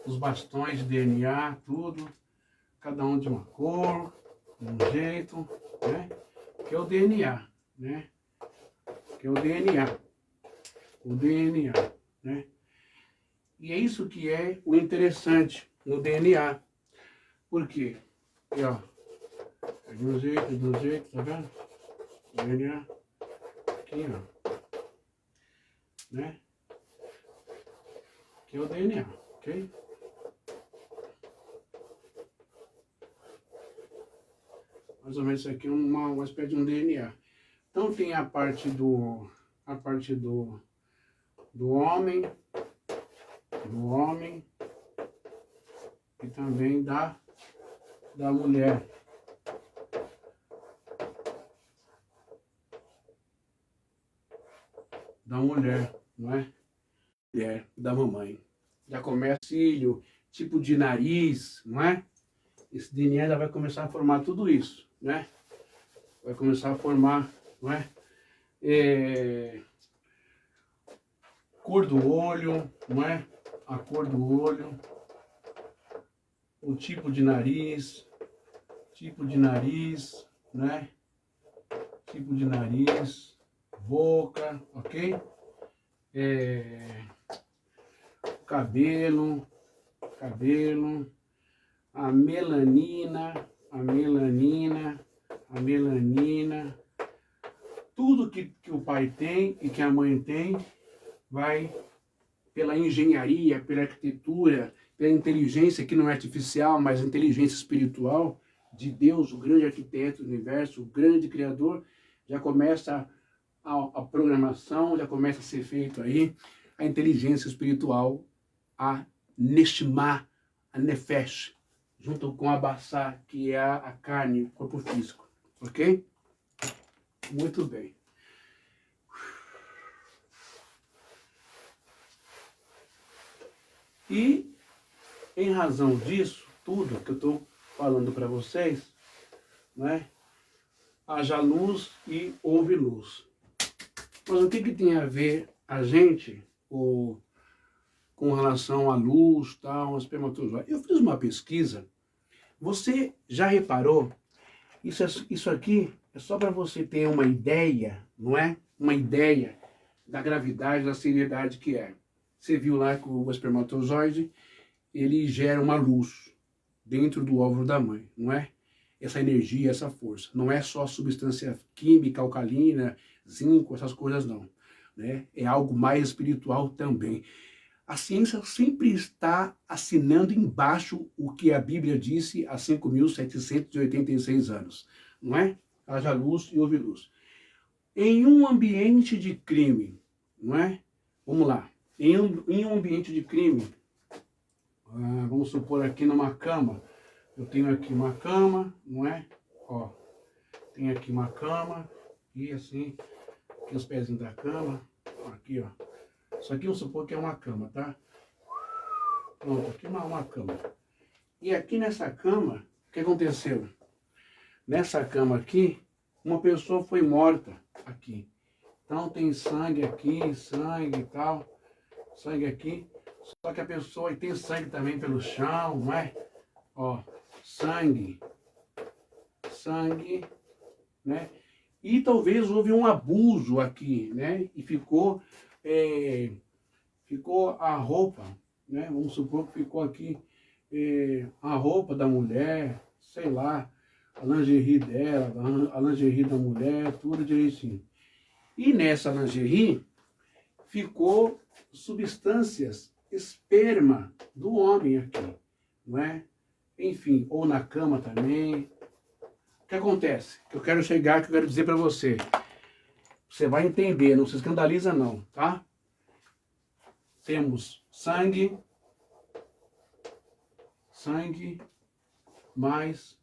Os bastões de DNA, tudo. Cada um de uma cor, de um jeito, né? Que é o DNA, né? Que é o DNA. O DNA, né? E é isso que é o interessante no DNA. Por quê? Aqui, ó. É de um jeito, tá vendo? DNA. Aqui, ó. Né? Que é o DNA, ok? Mais ou menos isso aqui é uma espécie de um DNA. Então tem a parte do homem, e também da mulher. Da mulher, não é? Mulher, da mamãe. Já começa cílio, tipo de nariz, não é? Esse DNA já vai começar a formar tudo isso, né? Vai começar a formar, não é? Cor do olho, não é? A cor do olho, o tipo de nariz, né? Tipo de nariz, boca, ok? Cabelo, a melanina, tudo que o pai tem e que a mãe tem, vai pela engenharia, pela arquitetura, pela inteligência que não é artificial, mas inteligência espiritual de Deus, o grande arquiteto do universo, o grande criador, já começa a programação, já começa a ser feito aí a inteligência espiritual, a Neshama, a Nefesh, junto com a Bassá, que é a carne, o corpo físico, ok? Muito bem. E, em razão disso, tudo que eu estou falando para vocês, né? Haja luz e houve luz. Mas o que tem a ver a gente com relação à luz, tal, ao espermatozoide? Eu fiz uma pesquisa. Você já reparou? Isso aqui é só para você ter uma ideia, não é? Uma ideia da gravidade, da seriedade que é. Você viu lá que o espermatozoide, ele gera uma luz dentro do óvulo da mãe, não é? Essa energia, essa força. Não é só substância química, alcalina, zinco, essas coisas não. Né? É algo mais espiritual também. A ciência sempre está assinando embaixo o que a Bíblia disse há 5.786 anos. Não é? Haja luz e houve luz. Em um ambiente de crime, não é? Vamos lá. Em um ambiente de crime, vamos supor aqui numa cama, eu tenho aqui uma cama, não é? Ó, tem aqui uma cama, e assim, aqui os pezinhos da cama, aqui, ó. Isso aqui vamos supor que é uma cama, tá? Pronto, aqui uma cama. E aqui nessa cama, o que aconteceu? Nessa cama aqui, uma pessoa foi morta aqui. Então tem sangue aqui, sangue e tal, sangue aqui. Só que a pessoa tem sangue também pelo chão, não é? Ó, sangue, né? E talvez houve um abuso aqui, né? E ficou a roupa, né? Vamos supor que ficou aqui a roupa da mulher, sei lá, a lingerie dela, a lingerie da mulher, tudo direitinho. E nessa lingerie ficou substâncias, esperma do homem aqui, não é? Enfim, ou na cama também. O que acontece? Que eu quero chegar, que eu quero dizer para você. Você vai entender, não se escandaliza não, tá? Temos sangue, mais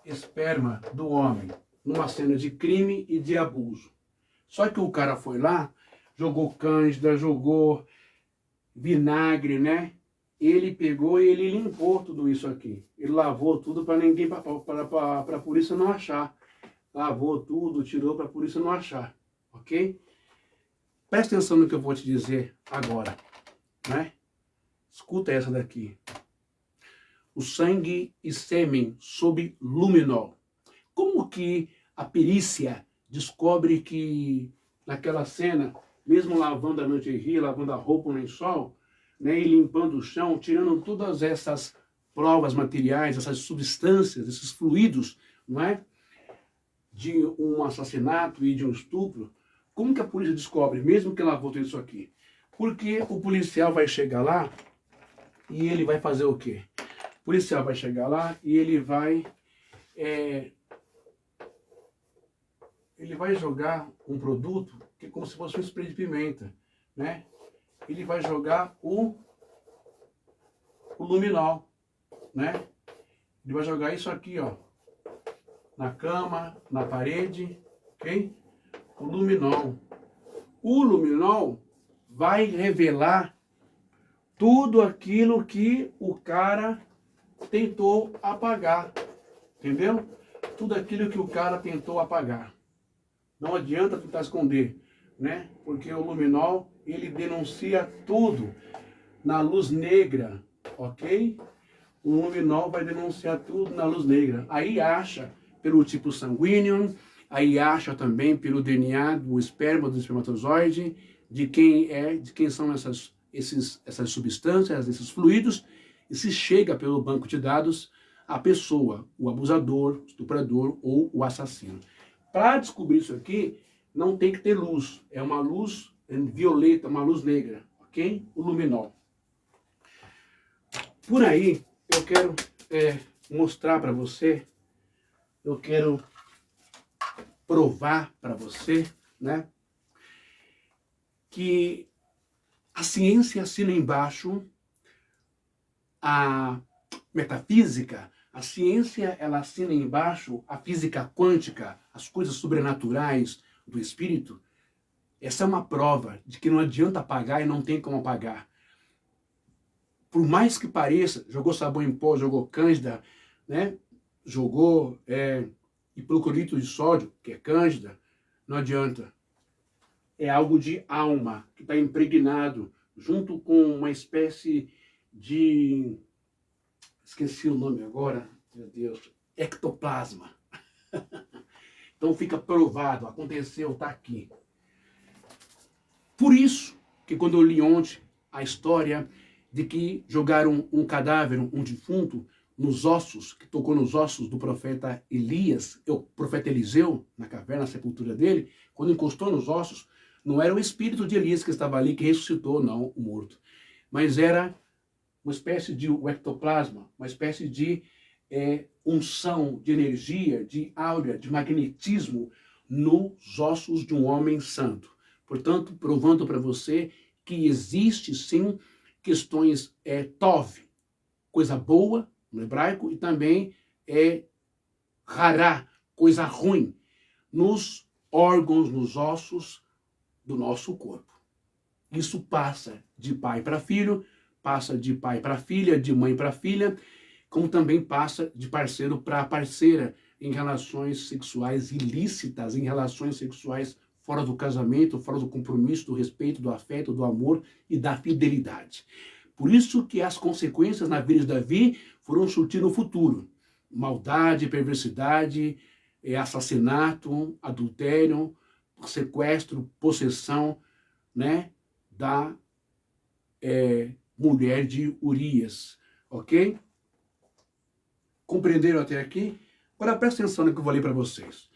esperma do homem, numa cena de crime e de abuso. Só que o cara foi lá, jogou cândida, jogou vinagre, né? Ele pegou e ele limpou tudo isso aqui. Ele lavou tudo para ninguém, para a polícia não achar. Lavou tudo, tirou para a polícia não achar, ok? Presta atenção no que eu vou te dizer agora, né? Escuta essa daqui. O sangue e sêmen sob luminol. Como que a perícia descobre que naquela cena, mesmo lavando a lingerie, lavando a roupa no lençol, né, e limpando o chão, tirando todas essas provas materiais, essas substâncias, esses fluidos, não é? De um assassinato e de um estupro, como que a polícia descobre, mesmo que lavou tudo isso aqui? Porque o policial vai chegar lá e ele vai fazer o quê? O policial vai chegar lá e ele vai jogar um produto que é como se fosse um spray de pimenta, né? Ele vai jogar o luminol, né? Ele vai jogar isso aqui, ó, na cama, na parede, ok? O luminol. O luminol vai revelar tudo aquilo que o cara tentou apagar, entendeu? Tudo aquilo que o cara tentou apagar. Não adianta tentar esconder, né? Porque o luminol, ele denuncia tudo na luz negra, ok? O luminol vai denunciar tudo na luz negra. Aí acha pelo tipo sanguíneo, aí acha também pelo DNA do esperma, do espermatozoide, de quem são essas substâncias, esses fluidos, e se chega pelo banco de dados a pessoa, o abusador, o estuprador ou o assassino. Para descobrir isso aqui, não tem que ter luz. É uma luz violeta, uma luz negra, ok? O luminol. Por aí, eu quero mostrar para você, eu quero provar para você, né, que a ciência assina embaixo, a metafísica, a ciência, ela assina embaixo a física quântica, as coisas sobrenaturais do espírito. Essa é uma prova de que não adianta apagar e não tem como apagar. Por mais que pareça, jogou sabão em pó, jogou cândida, né? Jogou hipoclorito de sódio, que é cândida, não adianta. É algo de alma, que está impregnado, junto com uma espécie de... Esqueci o nome agora, meu Deus, ectoplasma. Então fica provado, aconteceu, está aqui. Por isso que quando eu li ontem a história de que jogaram um cadáver, um defunto, nos ossos, que tocou nos ossos do profeta Elias, o profeta Eliseu, na caverna, na sepultura dele, quando encostou nos ossos, não era o espírito de Elias que estava ali, que ressuscitou, não, o morto, mas era uma espécie de ectoplasma, uma espécie de unção, de energia, de áurea, de magnetismo nos ossos de um homem santo. Portanto, provando para você que existe sim questões tov, coisa boa no hebraico, e também hará, coisa ruim, nos órgãos, nos ossos do nosso corpo. Isso passa de pai para filho, passa de pai para filha, de mãe para filha, como também passa de parceiro para parceira em relações sexuais ilícitas, em relações sexuais fora do casamento, fora do compromisso, do respeito, do afeto, do amor e da fidelidade. Por isso que as consequências na vida de Davi foram surtir no futuro. Maldade, perversidade, assassinato, adultério, sequestro, possessão, né, da mulher de Urias, ok? Compreenderam até aqui? Agora presta atenção no que eu vou ler para vocês.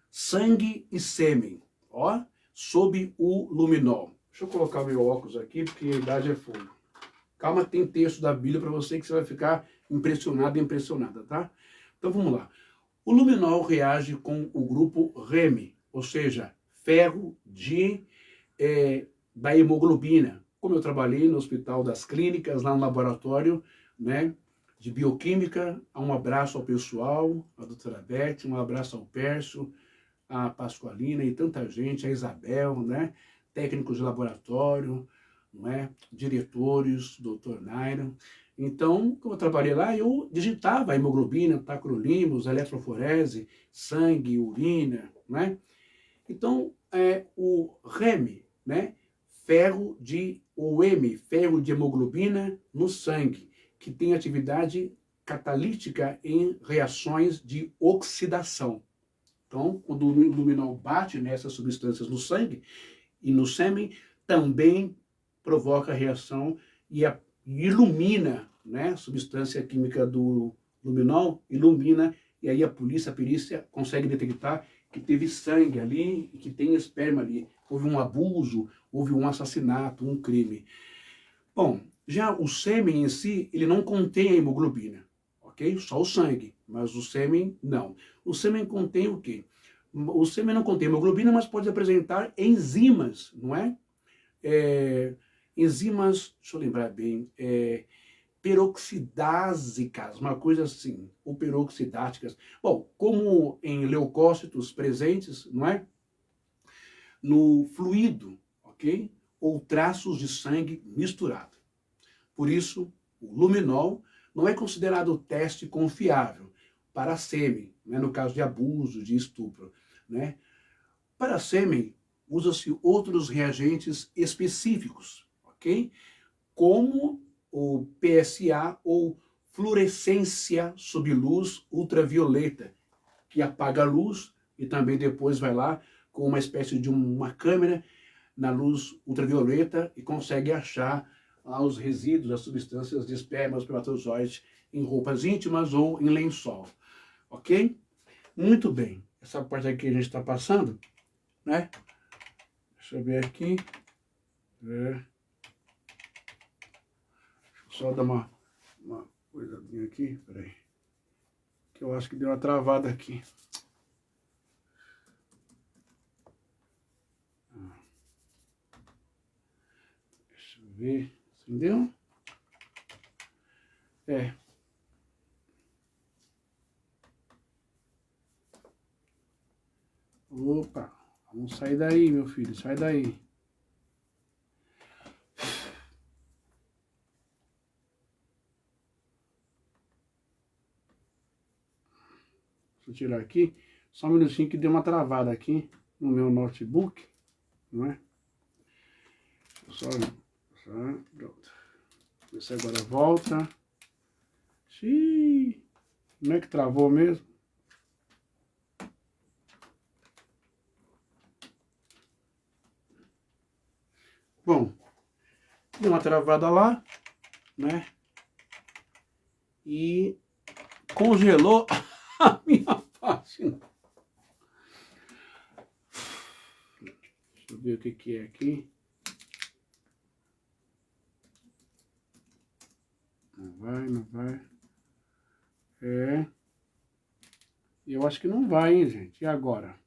Sangue e sêmen, ó, sob o luminol. Deixa eu colocar meu óculos aqui, porque a idade é fogo. Calma, tem texto da Bíblia para você que você vai ficar impressionado e impressionada, tá? Então vamos lá. O luminol reage com o grupo Rem, ou seja, ferro da hemoglobina. Como eu trabalhei no Hospital das Clínicas, lá no laboratório, né, de bioquímica, um abraço ao pessoal, a doutora Beth, um abraço ao Pércio, a Pascoalina e tanta gente, a Isabel, né, técnicos de laboratório, não é, diretores, doutor Nairo. Então, como eu trabalhei lá, eu digitava a hemoglobina, tacrolimus, eletroforese, sangue, urina, né? Então, o REM, né? Ferro de hemoglobina no sangue, que tem atividade catalítica em reações de oxidação. Então, quando o luminol bate nessas substâncias no sangue e no sêmen, também provoca reação e ilumina, né? A substância química do luminol ilumina, e aí a perícia consegue detectar que teve sangue ali e que tem esperma ali. Houve um abuso, houve um assassinato, um crime. Bom, já o sêmen em si, ele não contém a hemoglobina, ok? Só o sangue, mas o sêmen não. O sêmen contém o quê? O sêmen não contém hemoglobina, mas pode apresentar enzimas, não é? Enzimas, deixa eu lembrar bem, peroxidásicas, uma coisa assim, ou peroxidáticas. Bom, como em leucócitos presentes, não é? No fluido, ok? Ou traços de sangue misturado. Por isso, o luminol não é considerado teste confiável para sêmen, né? No caso de abuso, de estupro, né? Para sêmen, usa-se outros reagentes específicos, ok? Como o PSA ou fluorescência sob luz ultravioleta, que apaga a luz e também depois vai lá com uma espécie de uma câmera na luz ultravioleta e consegue achar os resíduos, as substâncias de esperma, espermatozoides em roupas íntimas ou em lençol, ok? Muito bem, essa parte aqui a gente está passando, né? Deixa eu ver aqui. Deixa eu só dar uma coisadinha aqui, peraí. Que eu acho que deu uma travada aqui. Deixa eu ver. Entendeu? Opa, vamos sair daí, meu filho, sai daí. Deixa eu tirar aqui. Só um minutinho que deu uma travada aqui no meu notebook, não é? Só pronto. Ver se agora volta. Xiii, não é que travou mesmo? Bom, deu uma travada lá, né? E congelou a minha página. Deixa eu ver o que é aqui. Não vai, não vai. Eu acho que não vai, hein, gente? E agora?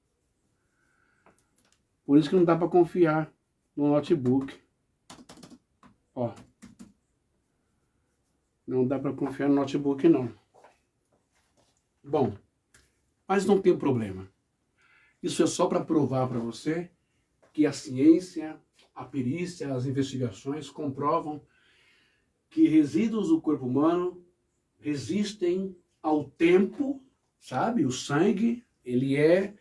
Por isso que não dá para confiar no notebook. Ó. Não dá para confiar no notebook, não. Bom, mas não tem problema. Isso é só para provar para você que a ciência, a perícia, as investigações comprovam que resíduos do corpo humano resistem ao tempo, sabe? O sangue, ele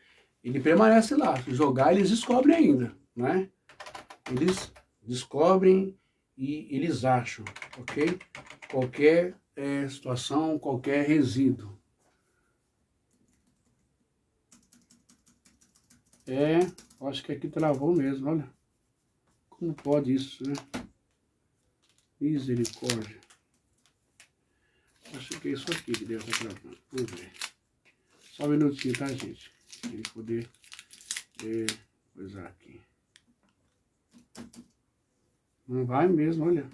permanece lá. Se jogar, eles descobrem ainda, né? Eles descobrem e eles acham, ok? Qualquer situação, qualquer resíduo. Acho que aqui travou mesmo, olha. Como pode isso, né? Misericórdia. Acho que é isso aqui que Deus está gravando. Vamos ver. Só um minutinho, tá, gente? Pra gente poder coisar aqui. Não vai mesmo, olha.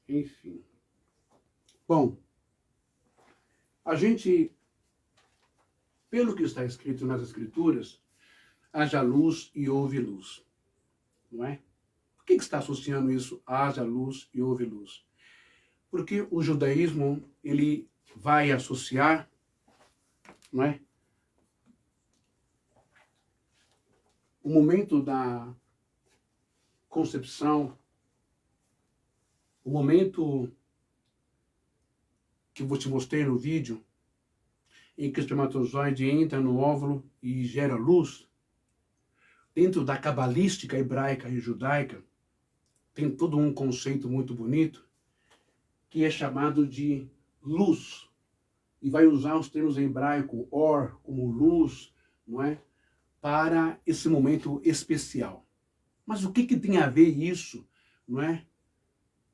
Enfim. Bom, a gente, pelo que está escrito nas Escrituras, haja luz e houve luz. Não é? Por que está associando isso a haja luz e houve luz? Porque o judaísmo, ele vai associar, não é? O momento da concepção, o momento que eu te mostrei no vídeo, em que o espermatozoide entra no óvulo e gera luz, dentro da cabalística hebraica e judaica, tem todo um conceito muito bonito, que é chamado de luz. E vai usar os termos em hebraico, or, como luz, não é? Para esse momento especial. Mas o que tem a ver isso, não é?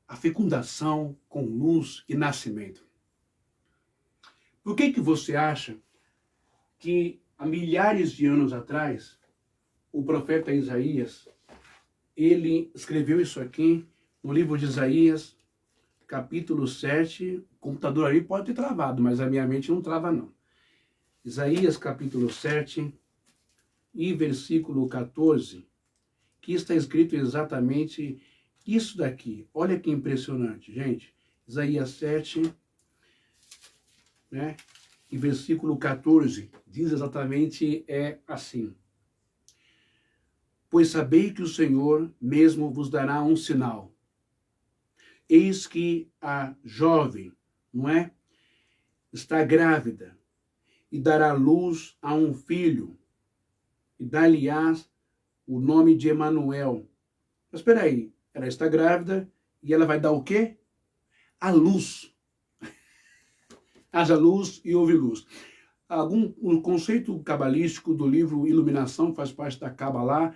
A fecundação com luz e nascimento. Por que você acha que há milhares de anos atrás, o profeta Isaías, ele escreveu isso aqui no livro de Isaías, capítulo 7, o computador aí pode ter travado, mas a minha mente não trava não. Isaías capítulo 7 e versículo 14, que está escrito exatamente isso daqui. Olha que impressionante, gente. Isaías 7, né? E versículo 14, diz exatamente assim. Pois sabei que o Senhor mesmo vos dará um sinal. Eis que a jovem, não é? Está grávida e dará luz a um filho e dar-lhe-ás o nome de Emanuel. Mas espera aí, ela está grávida e ela vai dar o quê? A luz. Haja luz e houve luz. O conceito cabalístico do livro Iluminação faz parte da Cabalá,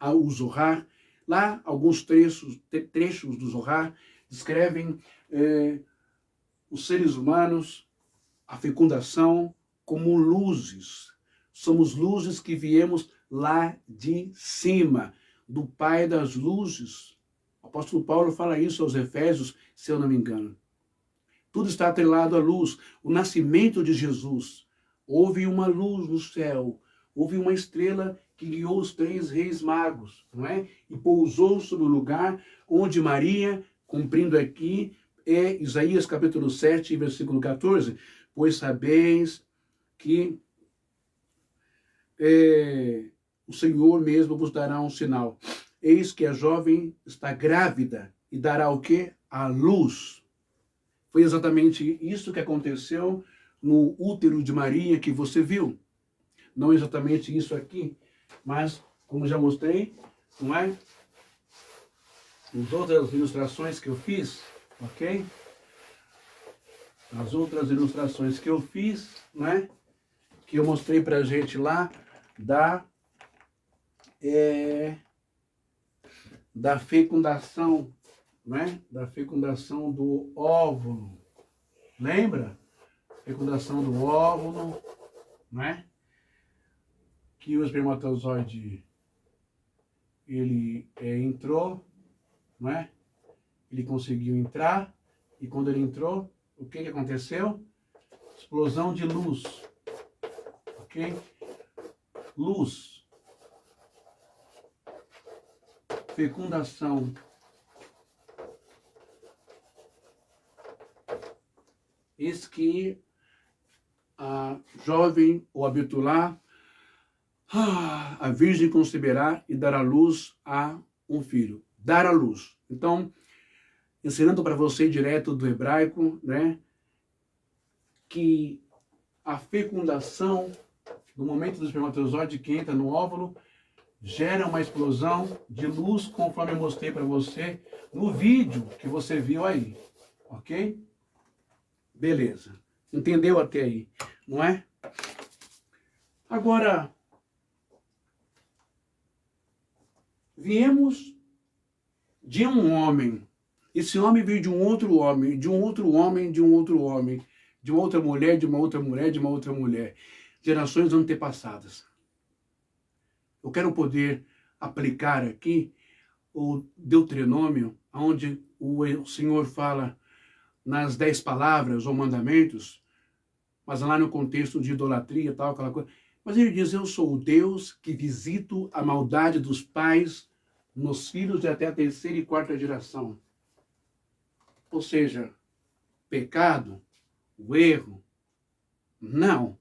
o Zohar. Lá, alguns trechos do Zohar descrevem os seres humanos, a fecundação, como luzes. Somos luzes que viemos lá de cima, do Pai das luzes. O apóstolo Paulo fala isso aos Efésios, se eu não me engano. Tudo está atrelado à luz. O nascimento de Jesus. Houve uma luz no céu. Houve uma estrela que guiou os 3 reis magos, não é? E pousou sobre o lugar onde Maria, cumprindo aqui, Isaías capítulo 7, versículo 14. Pois sabeis que o Senhor mesmo vos dará um sinal. Eis que a jovem está grávida e dará o quê? A luz. Foi exatamente isso que aconteceu no útero de Maria que você viu. Não exatamente isso aqui, mas como já mostrei, não é? As outras ilustrações que eu fiz, ok? As outras ilustrações que eu fiz, não é? Que eu mostrei pra gente lá da fecundação, né? Da fecundação do óvulo. Lembra? Fecundação do óvulo, né? Que o espermatozoide ele entrou, né? Ele conseguiu entrar e quando ele entrou, o que aconteceu? Explosão de luz, ok? Luz, fecundação. Eis que a jovem, ou a Betulá, a virgem conceberá e dará luz a um filho. Dar a luz. Então, ensinando para você direto do hebraico, né, que a fecundação, no momento do espermatozoide que entra no óvulo, gera uma explosão de luz, conforme eu mostrei para você no vídeo que você viu aí, ok? Beleza. Entendeu até aí, não é? Agora, viemos de um homem. Esse homem veio de um outro homem, de um outro homem, de um outro homem, de uma outra mulher, de uma outra mulher, de uma outra mulher. Gerações antepassadas. Eu quero poder aplicar aqui o Deuteronômio, onde o Senhor fala nas 10 palavras ou mandamentos, mas lá no contexto de idolatria e tal, aquela coisa. Mas ele diz, eu sou o Deus que visito a maldade dos pais nos filhos de até a terceira e quarta geração. Ou seja, pecado, o erro, não.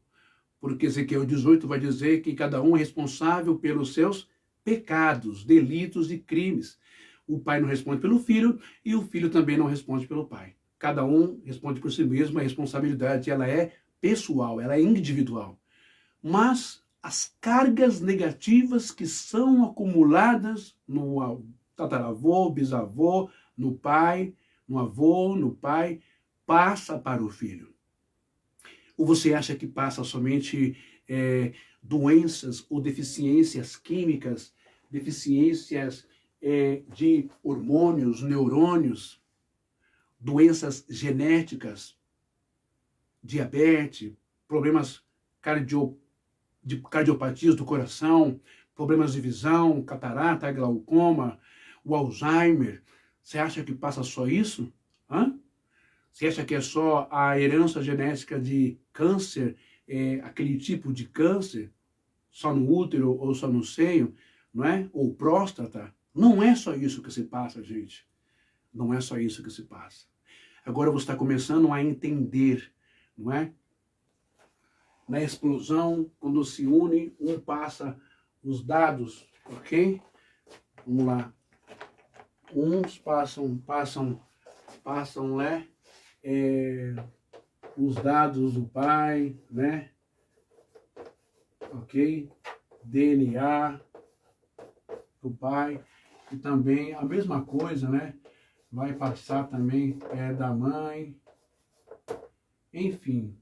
Porque Ezequiel 18 vai dizer que cada um é responsável pelos seus pecados, delitos e crimes. O pai não responde pelo filho e o filho também não responde pelo pai. Cada um responde por si mesmo, a responsabilidade ela é pessoal, ela é individual. Mas as cargas negativas que são acumuladas no tataravô, bisavô, no pai, no avô, no pai, passa para o filho. Ou você acha que passa somente doenças ou deficiências químicas, deficiências de hormônios, neurônios, doenças genéticas, diabetes, problemas de cardiopatias do coração, problemas de visão, catarata, glaucoma, o Alzheimer? Você acha que passa só isso? Hã? Você acha que é só a herança genética de câncer, aquele tipo de câncer, só no útero ou só no seio, não é? Ou próstata? Não é só isso que se passa, gente. Não é só isso que se passa. Agora você está começando a entender, não é? Na explosão, quando se une, um passa os dados, ok? Vamos lá. Uns passam, né? Os dados do pai, né? Ok? DNA do pai. E também a mesma coisa, né? Vai passar também da mãe. Enfim.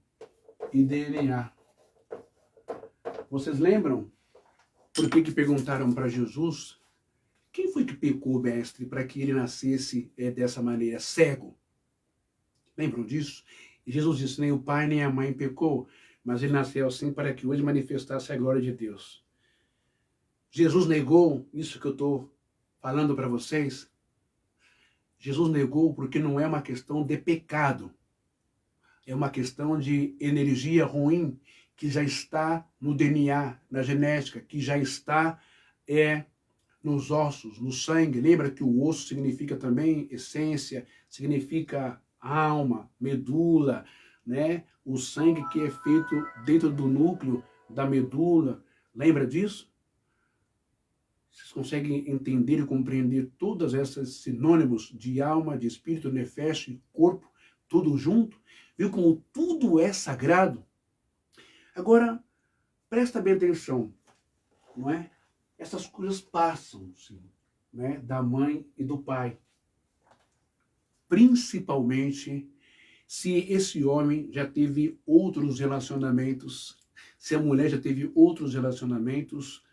E DNA. Vocês lembram por que perguntaram para Jesus? Quem foi que pecou, mestre, para que ele nascesse dessa maneira, cego? Lembram disso? E Jesus disse, nem o pai nem a mãe pecou, mas ele nasceu assim para que hoje manifestasse a glória de Deus. Jesus negou isso que eu estou falando para vocês. Jesus negou porque não é uma questão de pecado. É uma questão de energia ruim que já está no DNA, na genética, que já está nos ossos, no sangue. Lembra que o osso significa também essência, significa alma, medula, né? O sangue que é feito dentro do núcleo da medula. Lembra disso? Vocês conseguem entender e compreender todas essas sinônimos de alma, de espírito, nefesh, corpo, tudo junto? Viu como tudo é sagrado? Agora, presta bem atenção, não é? Essas coisas passam, sim, né? Da mãe e do pai. Principalmente se esse homem já teve outros relacionamentos, se a mulher já teve outros relacionamentos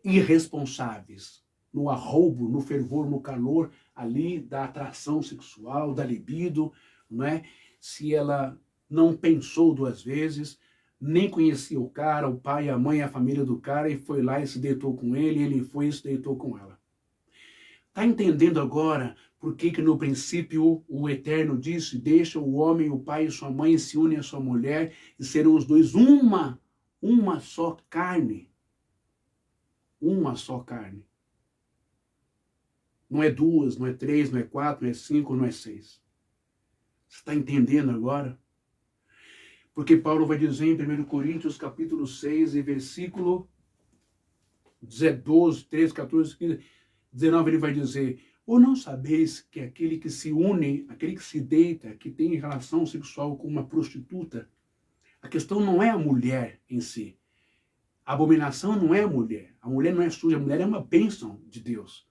irresponsáveis, no arroubo, no fervor, no calor ali da atração sexual, da libido, não é? Se ela não pensou 2 vezes, nem conhecia o cara, o pai, a mãe, a família do cara, e foi lá e se deitou com ele, ele foi e se deitou com ela. Está entendendo agora por que no princípio o Eterno disse, deixa o homem, o pai e sua mãe se unem à sua mulher e serão os dois uma só carne. Uma só carne. Não é 2, não é 3, não é 4, não é 5, não é 6. Você está entendendo agora? Porque Paulo vai dizer em 1 Coríntios capítulo 6 e versículo 12, 13, 14, 15, 19, ele vai dizer, ou não sabeis que aquele que se une, aquele que se deita, que tem relação sexual com uma prostituta, a questão não é a mulher em si. A abominação não é a mulher não é suja, a mulher é uma bênção de Deus.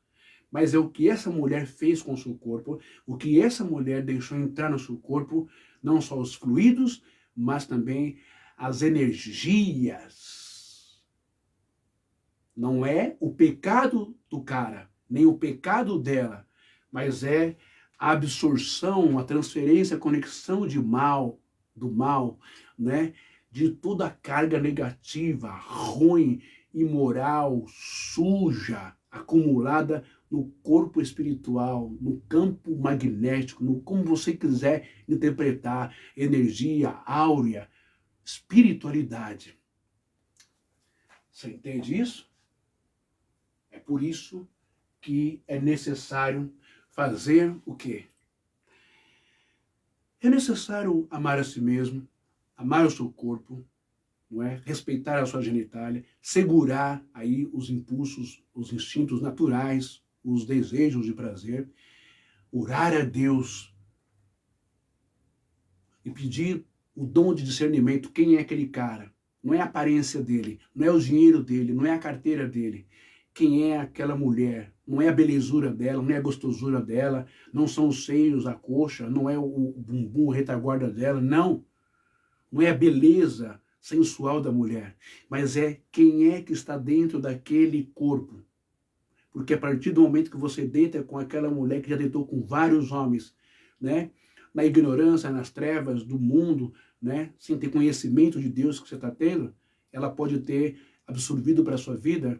Mas é o que essa mulher fez com o seu corpo, o que essa mulher deixou entrar no seu corpo, não só os fluidos, mas também as energias. Não é o pecado do cara, nem o pecado dela, mas é a absorção, a transferência, a conexão do mal, né? De toda a carga negativa, ruim, imoral, suja, acumulada no corpo espiritual, no campo magnético, no como você quiser interpretar, energia, áurea, espiritualidade. Você entende isso? É por isso que é necessário fazer o quê? É necessário amar a si mesmo, amar o seu corpo, não é? Respeitar a sua genitália, segurar aí os impulsos, os instintos naturais, os desejos de prazer, orar a Deus e pedir o dom de discernimento. Quem é aquele cara? Não é a aparência dele, não é o dinheiro dele, não é a carteira dele. Quem é aquela mulher? Não é a belezura dela, não é a gostosura dela, não são os seios, a coxa, não é o bumbum, a retaguarda dela, não. Não é a beleza sensual da mulher, mas é quem é que está dentro daquele corpo. Porque a partir do momento que você deita com aquela mulher que já deitou com vários homens, né? Na ignorância, nas trevas do mundo, né? Sem ter conhecimento de Deus que você está tendo, ela pode ter absorvido para a sua vida,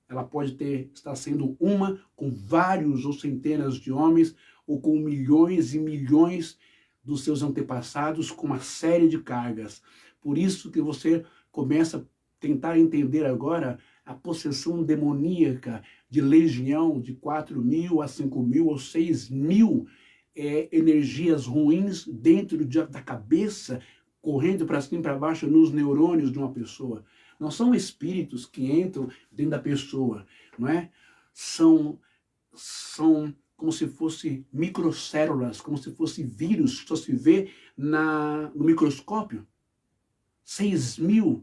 ela pode estar sendo uma com vários ou centenas de homens, ou com milhões e milhões dos seus antepassados, com uma série de cargas. Por isso que você começa a tentar entender agora a possessão demoníaca de legião de 4.000 a 5.000 ou 6.000 energias ruins dentro da cabeça, correndo para cima e para baixo nos neurônios de uma pessoa. Não são espíritos que entram dentro da pessoa, não é? São como se fossem microcélulas, como se fosse vírus que só se vê no microscópio. 6.000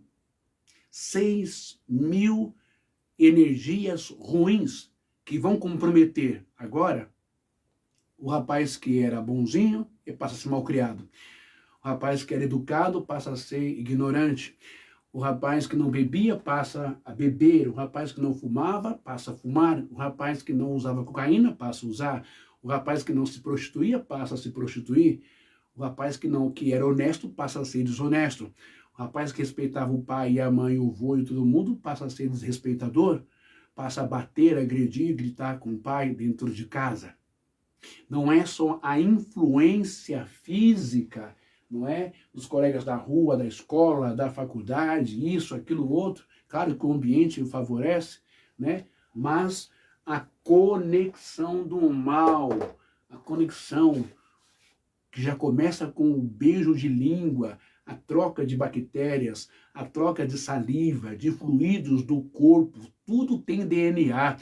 energias ruins que vão comprometer agora o rapaz que era bonzinho e passa a ser malcriado. O rapaz que era educado passa a ser ignorante. O rapaz que não bebia passa a beber. O rapaz que não fumava passa a fumar. O rapaz que não usava cocaína passa a usar. O rapaz que não se prostituía passa a se prostituir. O rapaz que era honesto passa a ser desonesto. O rapaz que respeitava o pai e a mãe, o avô e todo mundo passa a ser desrespeitador. Passa a bater, agredir, gritar com o pai dentro de casa. Não é só a influência física, não é? Dos colegas da rua, da escola, da faculdade, isso, aquilo, outro. Claro que o ambiente o favorece, né? Mas a conexão do mal, a conexão que já começa com o beijo de língua, a troca de bactérias, a troca de saliva, de fluidos do corpo, tudo tem DNA.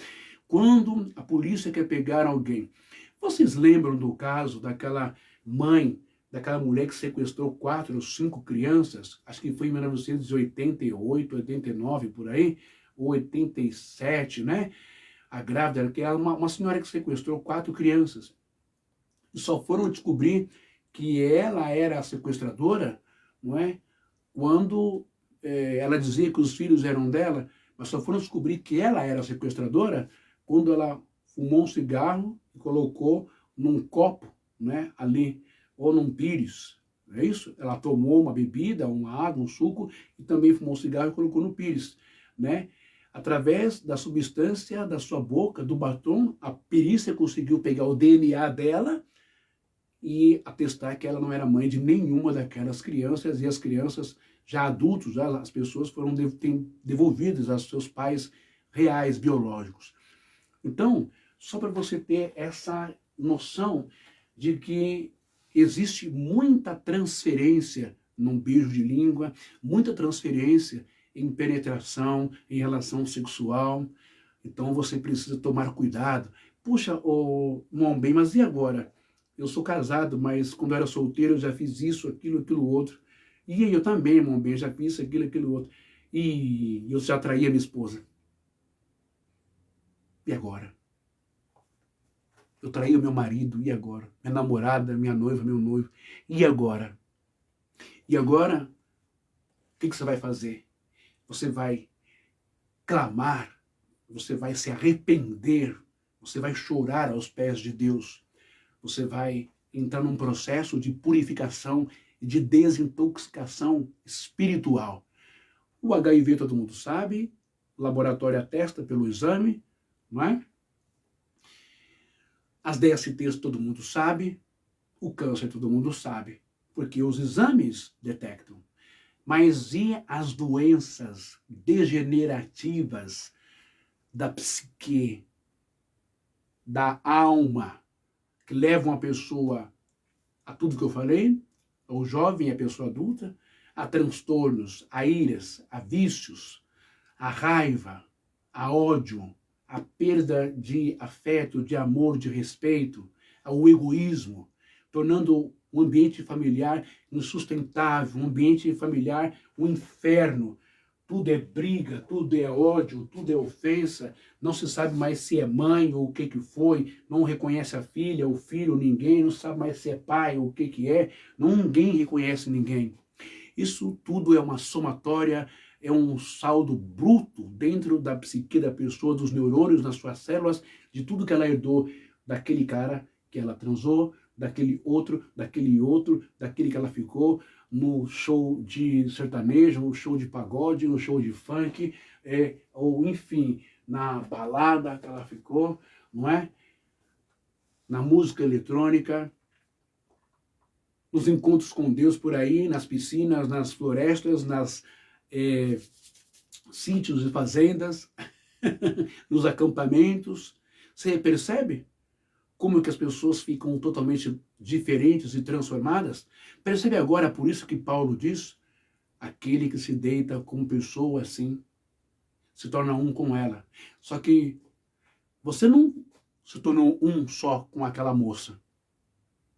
Quando a polícia quer pegar alguém, vocês lembram do caso daquela mãe, daquela mulher que sequestrou 4 ou 5 crianças? Acho que foi em 1988, 89, por aí, ou 87, né? A grávida, que era uma senhora que sequestrou 4 crianças. E só foram descobrir que ela era a sequestradora, não é? Quando ela dizia que os filhos eram dela, mas só foram descobrir que ela era a sequestradora quando ela fumou um cigarro e colocou num copo, né, ali, ou num pires, não é isso? Ela tomou uma bebida, uma água, um suco, e também fumou um cigarro e colocou no pires, né? Através da substância da sua boca, do batom, a perícia conseguiu pegar o DNA dela e atestar que ela não era mãe de nenhuma daquelas crianças, e as crianças, já adultos, as pessoas foram devolvidas aos seus pais reais, biológicos. Então, só para você ter essa noção de que existe muita transferência num beijo de língua, muita transferência em penetração, em relação sexual. Então você precisa tomar cuidado. Puxa, Mombem, mas e agora? Eu sou casado, mas quando eu era solteiro eu já fiz isso, aquilo outro. E eu também, Mombem, já fiz isso, aquilo outro. E eu já traía minha esposa. E agora? Eu traí o meu marido, e agora? Minha namorada, minha noiva, meu noivo, e agora? E agora, o que você vai fazer? Você vai clamar, você vai se arrepender, Você vai chorar aos pés de Deus. Você vai entrar num processo de purificação e de desintoxicação espiritual. O HIV todo mundo sabe, o laboratório atesta pelo exame, não é? As DSTs todo mundo sabe, o câncer todo mundo sabe, porque os exames detectam. Mas e as doenças degenerativas da psique, da alma, que levam a pessoa a tudo que eu falei, o jovem e a pessoa adulta, a transtornos, a iras, a vícios, a raiva, a ódio, a perda de afeto, de amor, de respeito, ao egoísmo, tornando um ambiente familiar insustentável, um ambiente familiar um inferno. Tudo é briga, tudo é ódio, tudo é ofensa, não se sabe mais se é mãe ou o que foi, não reconhece a filha, o filho, ninguém, não sabe mais se é pai ou o que é, ninguém reconhece ninguém. Isso tudo é uma somatória, é um saldo bruto dentro da psique da pessoa, dos neurônios, nas suas células, de tudo que ela herdou daquele cara que ela transou, daquele outro, daquele que ela ficou no show de sertanejo, no show de pagode, no show de funk, ou enfim, na balada que ela ficou, não é? Na música eletrônica, nos encontros com Deus por aí, nas piscinas, nas florestas, nas sítios e fazendas, nos acampamentos. Você percebe como que as pessoas ficam totalmente diferentes e transformadas? Percebe agora, por isso que Paulo diz, aquele que se deita com pessoa assim, se torna um com ela. Só que você não se tornou um só com aquela moça,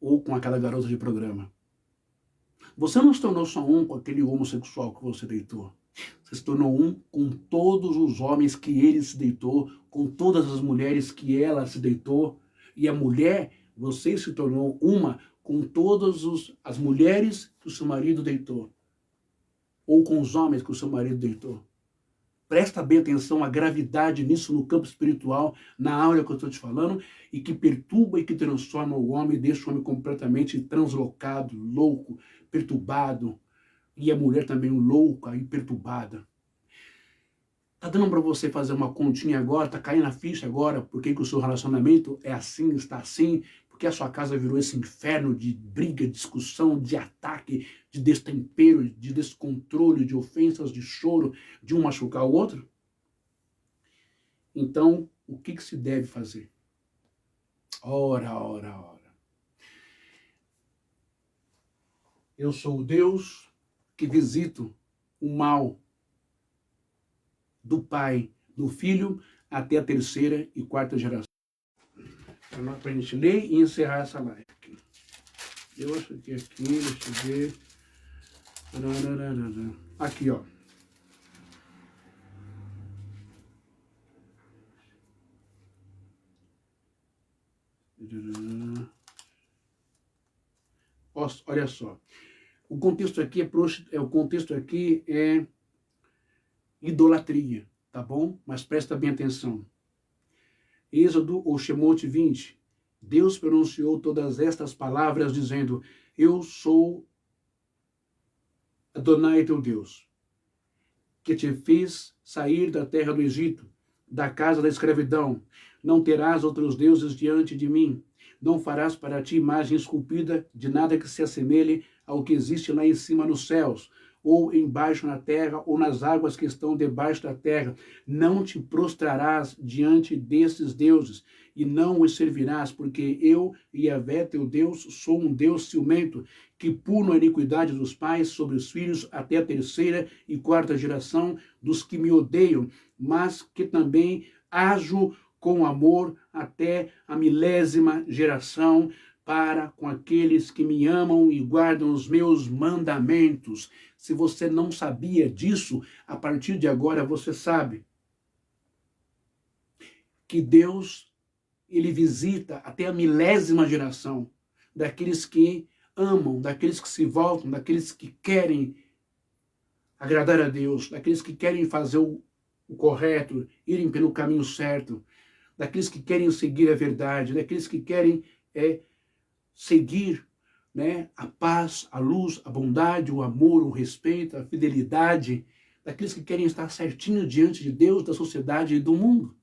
ou com aquela garota de programa. Você não se tornou só um com aquele homossexual que você deitou. Você se tornou um com todos os homens que ele se deitou, com todas as mulheres que ela se deitou. E a mulher, você se tornou uma com todas as mulheres que o seu marido deitou. Ou com os homens que o seu marido deitou. Presta bem atenção à gravidade nisso no campo espiritual, na aula que eu estou te falando, e que perturba e que transforma o homem, deixa o homem completamente translocado, louco, perturbado, e a mulher também louca e perturbada. Tá dando para você fazer uma continha agora, tá caindo a ficha agora, porque que o seu relacionamento é assim, está assim, porque a sua casa virou esse inferno de briga, discussão, de ataque, de destempero, de descontrole, de ofensas, de choro, de um machucar o outro? Então, o que se deve fazer? Ora, ora, ora. Eu sou o Deus que visito o mal do pai, do filho, até a terceira e quarta geração. Para a gente ler e encerrar essa live. Eu acho que aqui, deixa eu ver. Aqui, ó. Olha só. O contexto aqui é idolatria, tá bom? Mas presta bem atenção. Êxodo ou Shemot 20. Deus pronunciou todas estas palavras dizendo: eu sou Adonai teu Deus, que te fez sair da terra do Egito, da casa da escravidão. Não terás outros deuses diante de mim. Não farás para ti imagem esculpida de nada que se assemelhe ao que existe lá em cima nos céus, ou embaixo na terra, ou nas águas que estão debaixo da terra. Não te prostrarás diante desses deuses, e não os servirás, porque eu, Yahvé, teu Deus, sou um Deus ciumento, que puno a iniquidade dos pais sobre os filhos até a terceira e quarta geração dos que me odeiam, mas que também ajo com amor até a 1000ª geração, para com aqueles que me amam e guardam os meus mandamentos. Se você não sabia disso, a partir de agora você sabe que Deus, ele visita até a 1000ª geração daqueles que amam, daqueles que se voltam, daqueles que querem agradar a Deus, daqueles que querem fazer o correto, irem pelo caminho certo. daqueles que querem seguir a verdade, daqueles que querem seguir, né, a paz, a luz, a bondade, o amor, o respeito, a fidelidade, daqueles que querem estar certinho diante de Deus, da sociedade e do mundo.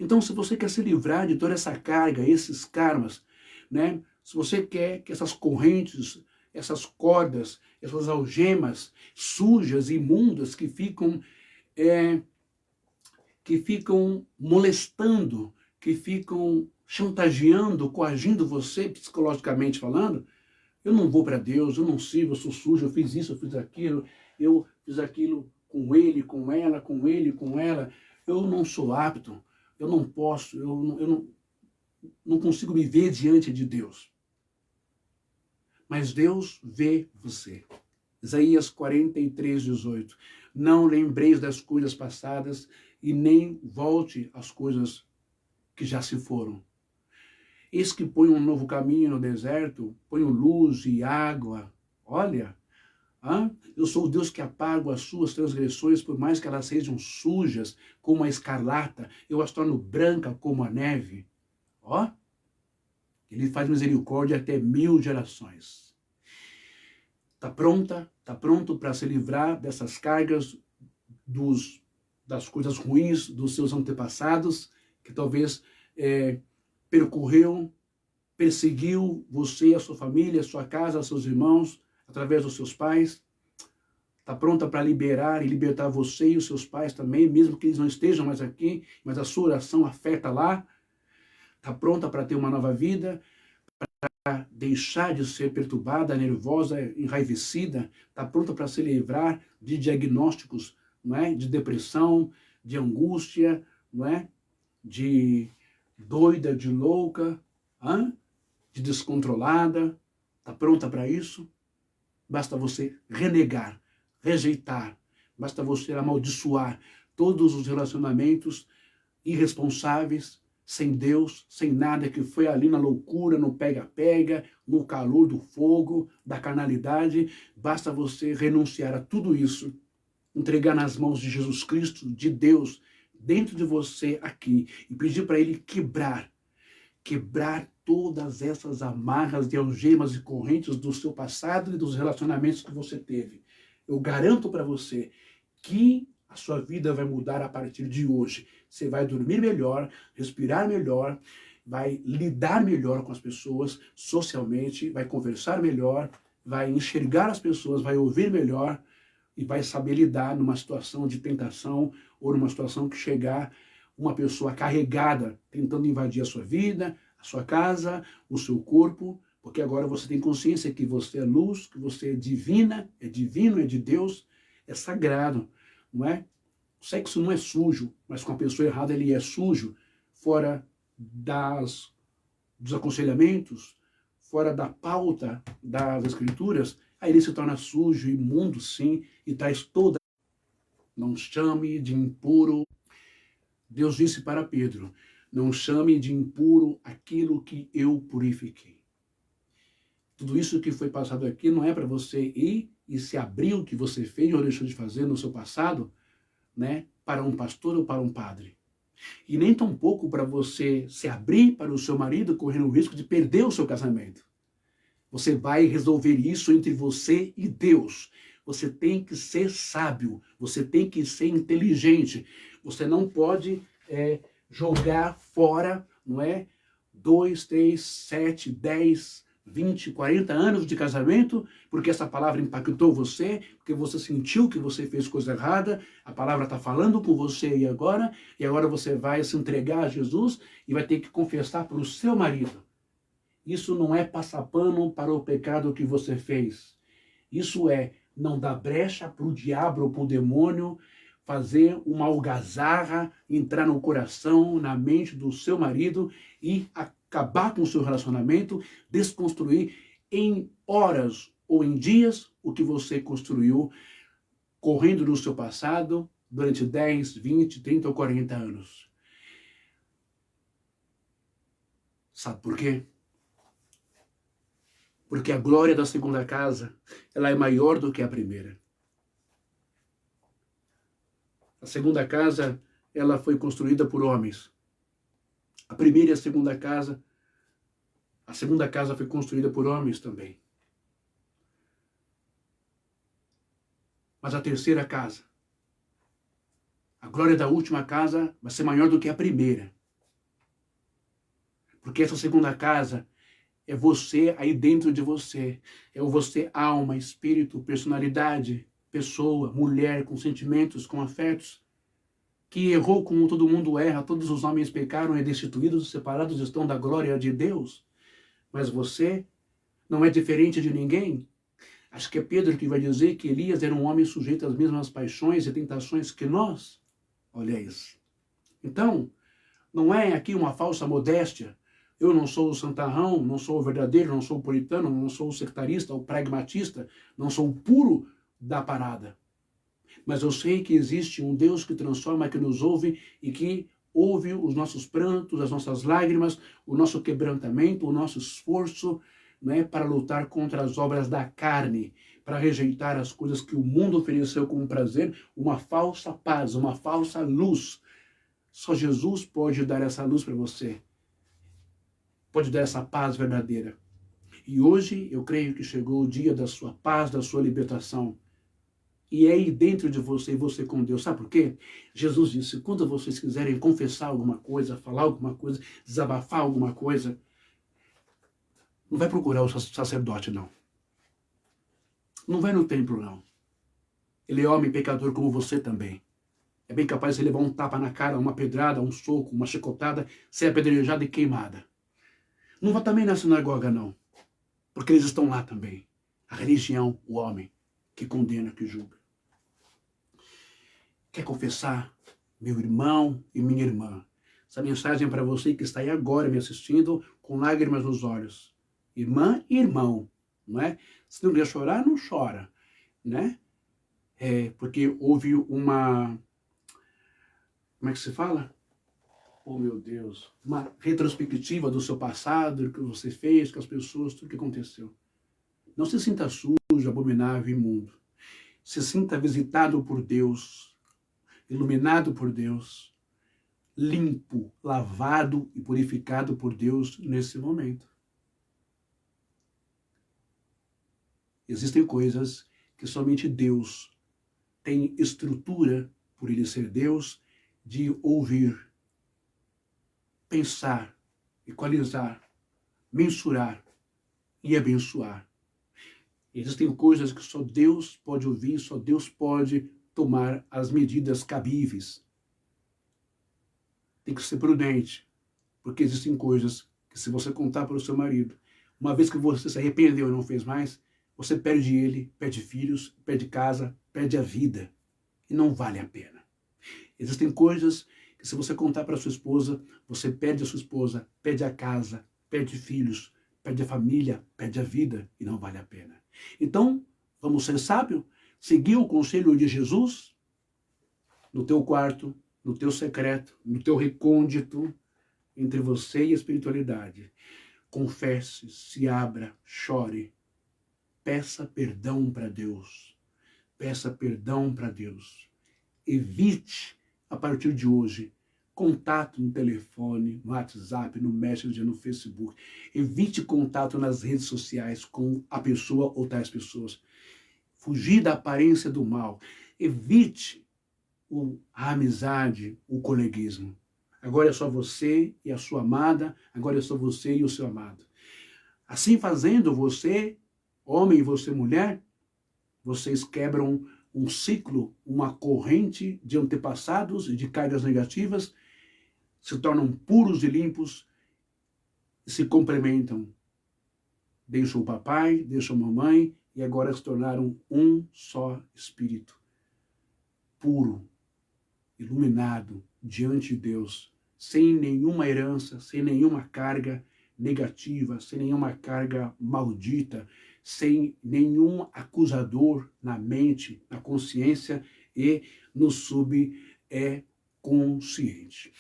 Então, se você quer se livrar de toda essa carga, esses karmas, né, se você quer que essas correntes, essas cordas, essas algemas sujas, imundas, que ficam molestando, que ficam chantageando, coagindo você, psicologicamente falando, eu não vou para Deus, eu não sirvo, eu sou sujo, eu fiz isso, eu fiz aquilo com ele, com ela, com ele, com ela, eu não sou apto, eu não posso, eu não consigo me ver diante de Deus. Mas Deus vê você. Isaías 43:18. Não lembreis das coisas passadas e nem volte às coisas que já se foram. Eis que põe um novo caminho no deserto, ponho luz e água. Olha, eu sou o Deus que apago as suas transgressões, por mais que elas sejam sujas como a escarlata, eu as torno branca como a neve. Ó, ele faz misericórdia até 1000 gerações. Está pronta? Está pronto para se livrar dessas cargas, das coisas ruins dos seus antepassados, que talvez perseguiu você, a sua família, a sua casa, seus irmãos, através dos seus pais. Está pronta para liberar e libertar você e os seus pais também, mesmo que eles não estejam mais aqui, mas a sua oração afeta lá. Está pronta para ter uma nova vida, para deixar de ser perturbada, nervosa, enraivecida. Está pronta para se livrar de diagnósticos, não é? De depressão, de angústia, não é? De doida, de louca, de descontrolada. Está pronta para isso? Basta você renegar, rejeitar, basta você amaldiçoar todos os relacionamentos irresponsáveis, sem Deus, sem nada, que foi ali na loucura, no pega-pega, no calor do fogo, da carnalidade. Basta você renunciar a tudo isso, entregar nas mãos de Jesus Cristo, de Deus, dentro de você aqui, e pedir para Ele quebrar todas essas amarras de algemas e correntes do seu passado e dos relacionamentos que você teve. Eu garanto para você que a sua vida vai mudar a partir de hoje. Você vai dormir melhor, respirar melhor, vai lidar melhor com as pessoas socialmente, vai conversar melhor, vai enxergar as pessoas, vai ouvir melhor e vai saber lidar numa situação de tentação ou numa situação que chegar uma pessoa carregada tentando invadir a sua vida, a sua casa, o seu corpo, porque agora você tem consciência que você é luz, que você é divina, é divino, é de Deus, é sagrado, não é? O sexo não é sujo, mas com a pessoa errada ele é sujo, fora dos aconselhamentos, fora da pauta das escrituras, aí ele se torna sujo, imundo sim, e traz toda. Não chame de impuro. Deus disse para Pedro, não chame de impuro aquilo que eu purifiquei. Tudo isso que foi passado aqui não é para você ir e se abrir o que você fez ou deixou de fazer no seu passado, né, para um pastor ou para um padre. E nem tampouco para você se abrir para o seu marido, correndo o risco de perder o seu casamento. Você vai resolver isso entre você e Deus. Você tem que ser sábio, você tem que ser inteligente. Você não pode jogar fora, não é? 2, 3, 7, 10, 20, 40 anos de casamento, porque essa palavra impactou você, porque você sentiu que você fez coisa errada, a palavra está falando com você e agora você vai se entregar a Jesus e vai ter que confessar para o seu marido. Isso não é passar pano para o pecado que você fez. Isso é não dar brecha para o diabo ou para o demônio fazer uma algazarra, entrar no coração, na mente do seu marido e acabar com o seu relacionamento, desconstruir em horas ou em dias o que você construiu correndo no seu passado durante 10, 20, 30 ou 40 anos. Sabe por quê? Porque a glória da segunda casa, ela é maior do que a primeira. A segunda casa ela foi construída por homens. A primeira e a segunda casa foi construída por homens também. Mas a terceira casa, a glória da última casa vai ser maior do que a primeira. Porque essa segunda casa é você aí dentro de você. É o você, alma, espírito, personalidade, pessoa, mulher, com sentimentos, com afetos, que errou como todo mundo erra, todos os homens pecaram e destituídos, separados estão da glória de Deus. Mas você não é diferente de ninguém. Acho que é Pedro que vai dizer que Elias era um homem sujeito às mesmas paixões e tentações que nós. Olha isso. Então, não é aqui uma falsa modéstia. Eu não sou o santarrão, não sou o verdadeiro, não sou o puritano, não sou o sectarista, o pragmatista, não sou o puro da parada. Mas eu sei que existe um Deus que transforma, que nos ouve e que ouve os nossos prantos, as nossas lágrimas, o nosso quebrantamento, o nosso esforço, né, para lutar contra as obras da carne, para rejeitar as coisas que o mundo ofereceu como prazer, uma falsa paz, uma falsa luz. Só Jesus pode dar essa luz para você. Pode dar essa paz verdadeira. E hoje eu creio que chegou o dia da sua paz, da sua libertação. E é aí dentro de você e você com Deus. Sabe por quê? Jesus disse, quando vocês quiserem confessar alguma coisa, falar alguma coisa, desabafar alguma coisa, não vai procurar o sacerdote, não. Não vai no templo, não. Ele é homem pecador como você também. É bem capaz de levar um tapa na cara, uma pedrada, um soco, uma chicotada, ser apedrejada e queimada. Não vai também na sinagoga, não. Porque eles estão lá também. A religião, o homem, que condena, que julga. Quer confessar, meu irmão e minha irmã? Essa mensagem é para você que está aí agora me assistindo com lágrimas nos olhos. Irmã e irmão, não é? Se não quer chorar, não chora, né? Porque houve uma... Como é que se fala? Oh, meu Deus. Uma retrospectiva do seu passado, do que você fez com as pessoas, tudo que aconteceu. Não se sinta sujo, abominável, imundo. Se sinta visitado por Deus, iluminado por Deus, limpo, lavado e purificado por Deus nesse momento. Existem coisas que somente Deus tem estrutura, por Ele ser Deus, de ouvir, pensar, equalizar, mensurar e abençoar. Existem coisas que só Deus pode ouvir, só Deus pode tomar as medidas cabíveis. Tem que ser prudente, porque existem coisas que se você contar para o seu marido, uma vez que você se arrependeu e não fez mais, você perde ele, perde filhos, perde casa, perde a vida. E não vale a pena. Existem coisas que se você contar para sua esposa, você perde a sua esposa, perde a casa, perde filhos, perde a família, perde a vida e não vale a pena. Então, vamos ser sábios, seguir o conselho de Jesus no teu quarto, no teu secreto, no teu recôndito, entre você e a espiritualidade. Confesse, se abra, chore, peça perdão para Deus. Peça perdão para Deus. Evite, a partir de hoje, contato no telefone, no WhatsApp, no Messenger, no Facebook. Evite contato nas redes sociais com a pessoa ou tais pessoas. Fugir da aparência do mal. Evite a amizade, o coleguismo. Agora é só você e a sua amada, agora é só você e o seu amado. Assim fazendo, você, homem e você, mulher, vocês quebram um ciclo, uma corrente de antepassados e de cargas negativas, se tornam puros e limpos e se complementam. Deixam o papai, deixam a mamãe e agora se tornaram um só espírito. Puro, iluminado diante de Deus, sem nenhuma herança, sem nenhuma carga negativa, sem nenhuma carga maldita, sem nenhum acusador na mente, na consciência e no subconsciente.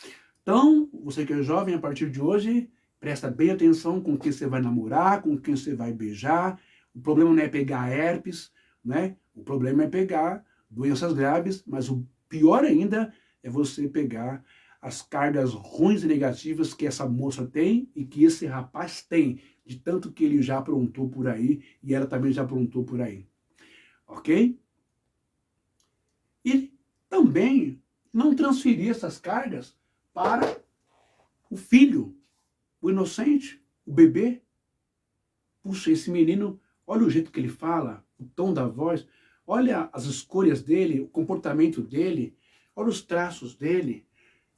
Então, você que é jovem, a partir de hoje, presta bem atenção com quem você vai namorar, com quem você vai beijar. O problema não é pegar herpes, né? O problema é pegar doenças graves, mas o pior ainda é você pegar as cargas ruins e negativas que essa moça tem e que esse rapaz tem, de tanto que ele já aprontou por aí e ela também já aprontou por aí. Ok? E também não transferir essas cargas para o filho, o inocente, o bebê. Puxa, esse menino, olha o jeito que ele fala, o tom da voz, olha as escolhas dele, o comportamento dele, olha os traços dele.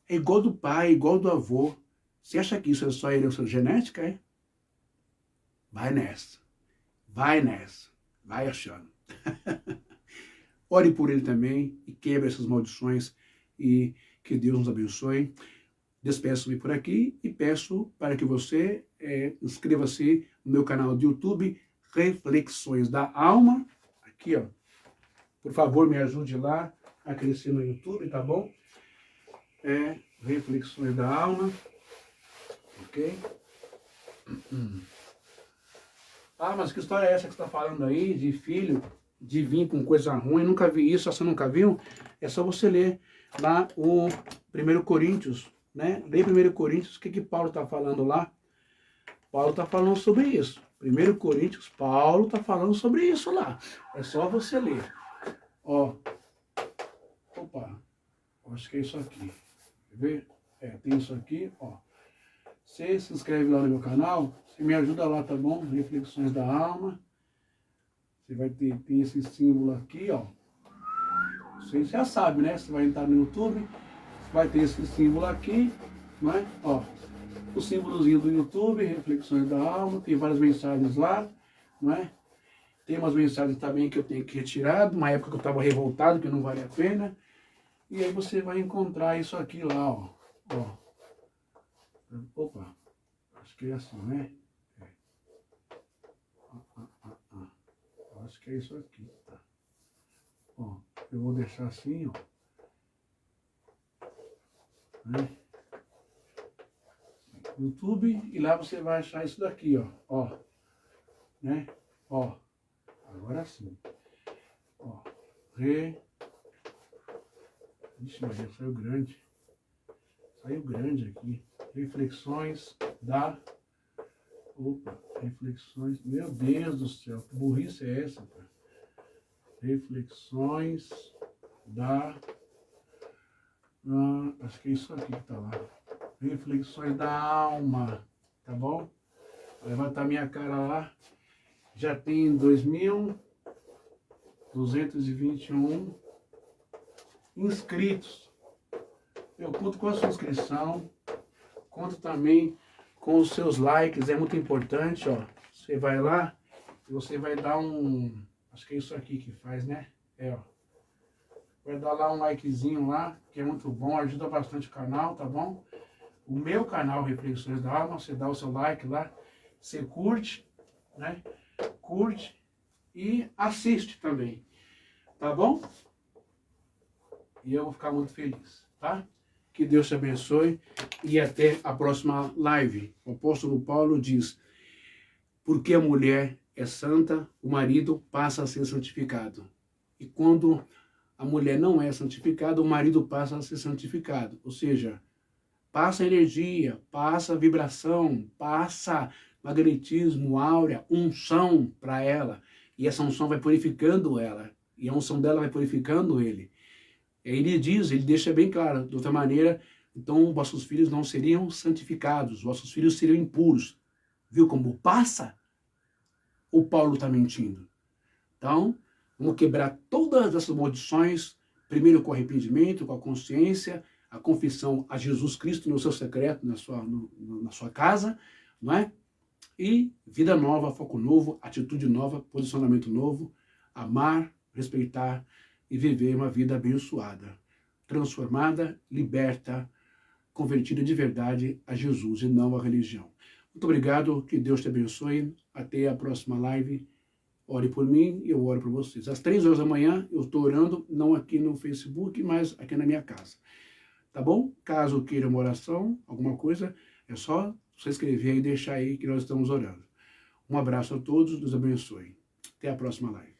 É igual do pai, igual do avô. Você acha que isso é só herança genética, é? Vai nessa. Vai nessa. Vai achando. Ore por ele também e quebre essas maldições e que Deus nos abençoe. Despeço-me por aqui e peço para que você inscreva-se no meu canal do YouTube, Reflexões da Alma. Aqui, ó. Por favor, me ajude lá a crescer no YouTube, tá bom? Reflexões da Alma. Ok? Ah, mas que história é essa que você está falando aí, de filho, de vir com coisa ruim? Eu nunca vi isso. Se você nunca viu, é só você ler lá o 1 Coríntios, né? Lê 1 Coríntios, o que Paulo está falando lá? Paulo está falando sobre isso. 1 Coríntios, Paulo está falando sobre isso lá. É só você ler. Ó. Opa. Acho que é isso aqui. Quer ver? Tem isso aqui, ó. Você se inscreve lá no meu canal, você me ajuda lá, tá bom? Reflexões da Alma. Você vai ter esse símbolo aqui, ó. Você já sabe, né? Você vai entrar no YouTube, vai ter esse símbolo aqui, não é? Ó, o símbolozinho do YouTube, Reflexões da Alma, tem várias mensagens lá, não é? Tem umas mensagens também que eu tenho que retirar, uma época que eu estava revoltado, que não vale a pena. E aí você vai encontrar isso aqui lá, ó. Opa, acho que é assim, né? Acho que é isso aqui, tá? Ó, eu vou deixar assim, ó. Né? YouTube, e lá você vai achar isso daqui, ó. Né? Ó, agora sim. Ó, Ixi, Maria, saiu grande. Saiu grande aqui. Reflexões da... Opa, reflexões... Meu Deus do céu, que burrice é essa, cara? Reflexões da... acho que é isso aqui que tá lá. Reflexões da Alma, tá bom? Vou levantar minha cara lá. Já tem 2.221 inscritos. Eu conto com a sua inscrição, conto também com os seus likes, é muito importante, ó. Você vai lá e você vai dar acho que é isso aqui que faz, né? Ó. Vai dar lá um likezinho lá, que é muito bom, ajuda bastante o canal, tá bom? O meu canal Reflexões da Alma, você dá o seu like lá, você curte, né? Curte e assiste também, tá bom? E eu vou ficar muito feliz, tá? Que Deus te abençoe e até a próxima live. O apóstolo Paulo diz, porque a mulher é santa, o marido passa a ser santificado. E quando a mulher não é santificada, o marido passa a ser santificado. Ou seja, passa energia, passa vibração, passa magnetismo, áurea, unção para ela. E essa unção vai purificando ela. E a unção dela vai purificando ele. Ele diz, ele deixa bem claro, de outra maneira, então vossos filhos não seriam santificados, vossos filhos seriam impuros. Viu como passa? O Paulo está mentindo. Então, vamos quebrar todas essas maldições, primeiro com o arrependimento, com a consciência, a confissão a Jesus Cristo no seu secreto, na sua casa, não é? E vida nova, foco novo, atitude nova, posicionamento novo, amar, respeitar e viver uma vida abençoada, transformada, liberta, convertida de verdade a Jesus e não à religião. Muito obrigado, que Deus te abençoe. Até a próxima live. Ore por mim e eu oro por vocês. Às 3 horas da manhã eu estou orando, não aqui no Facebook, mas aqui na minha casa. Tá bom? Caso queira uma oração, alguma coisa, é só você escrever e deixar aí que nós estamos orando. Um abraço a todos, Deus abençoe. Até a próxima live.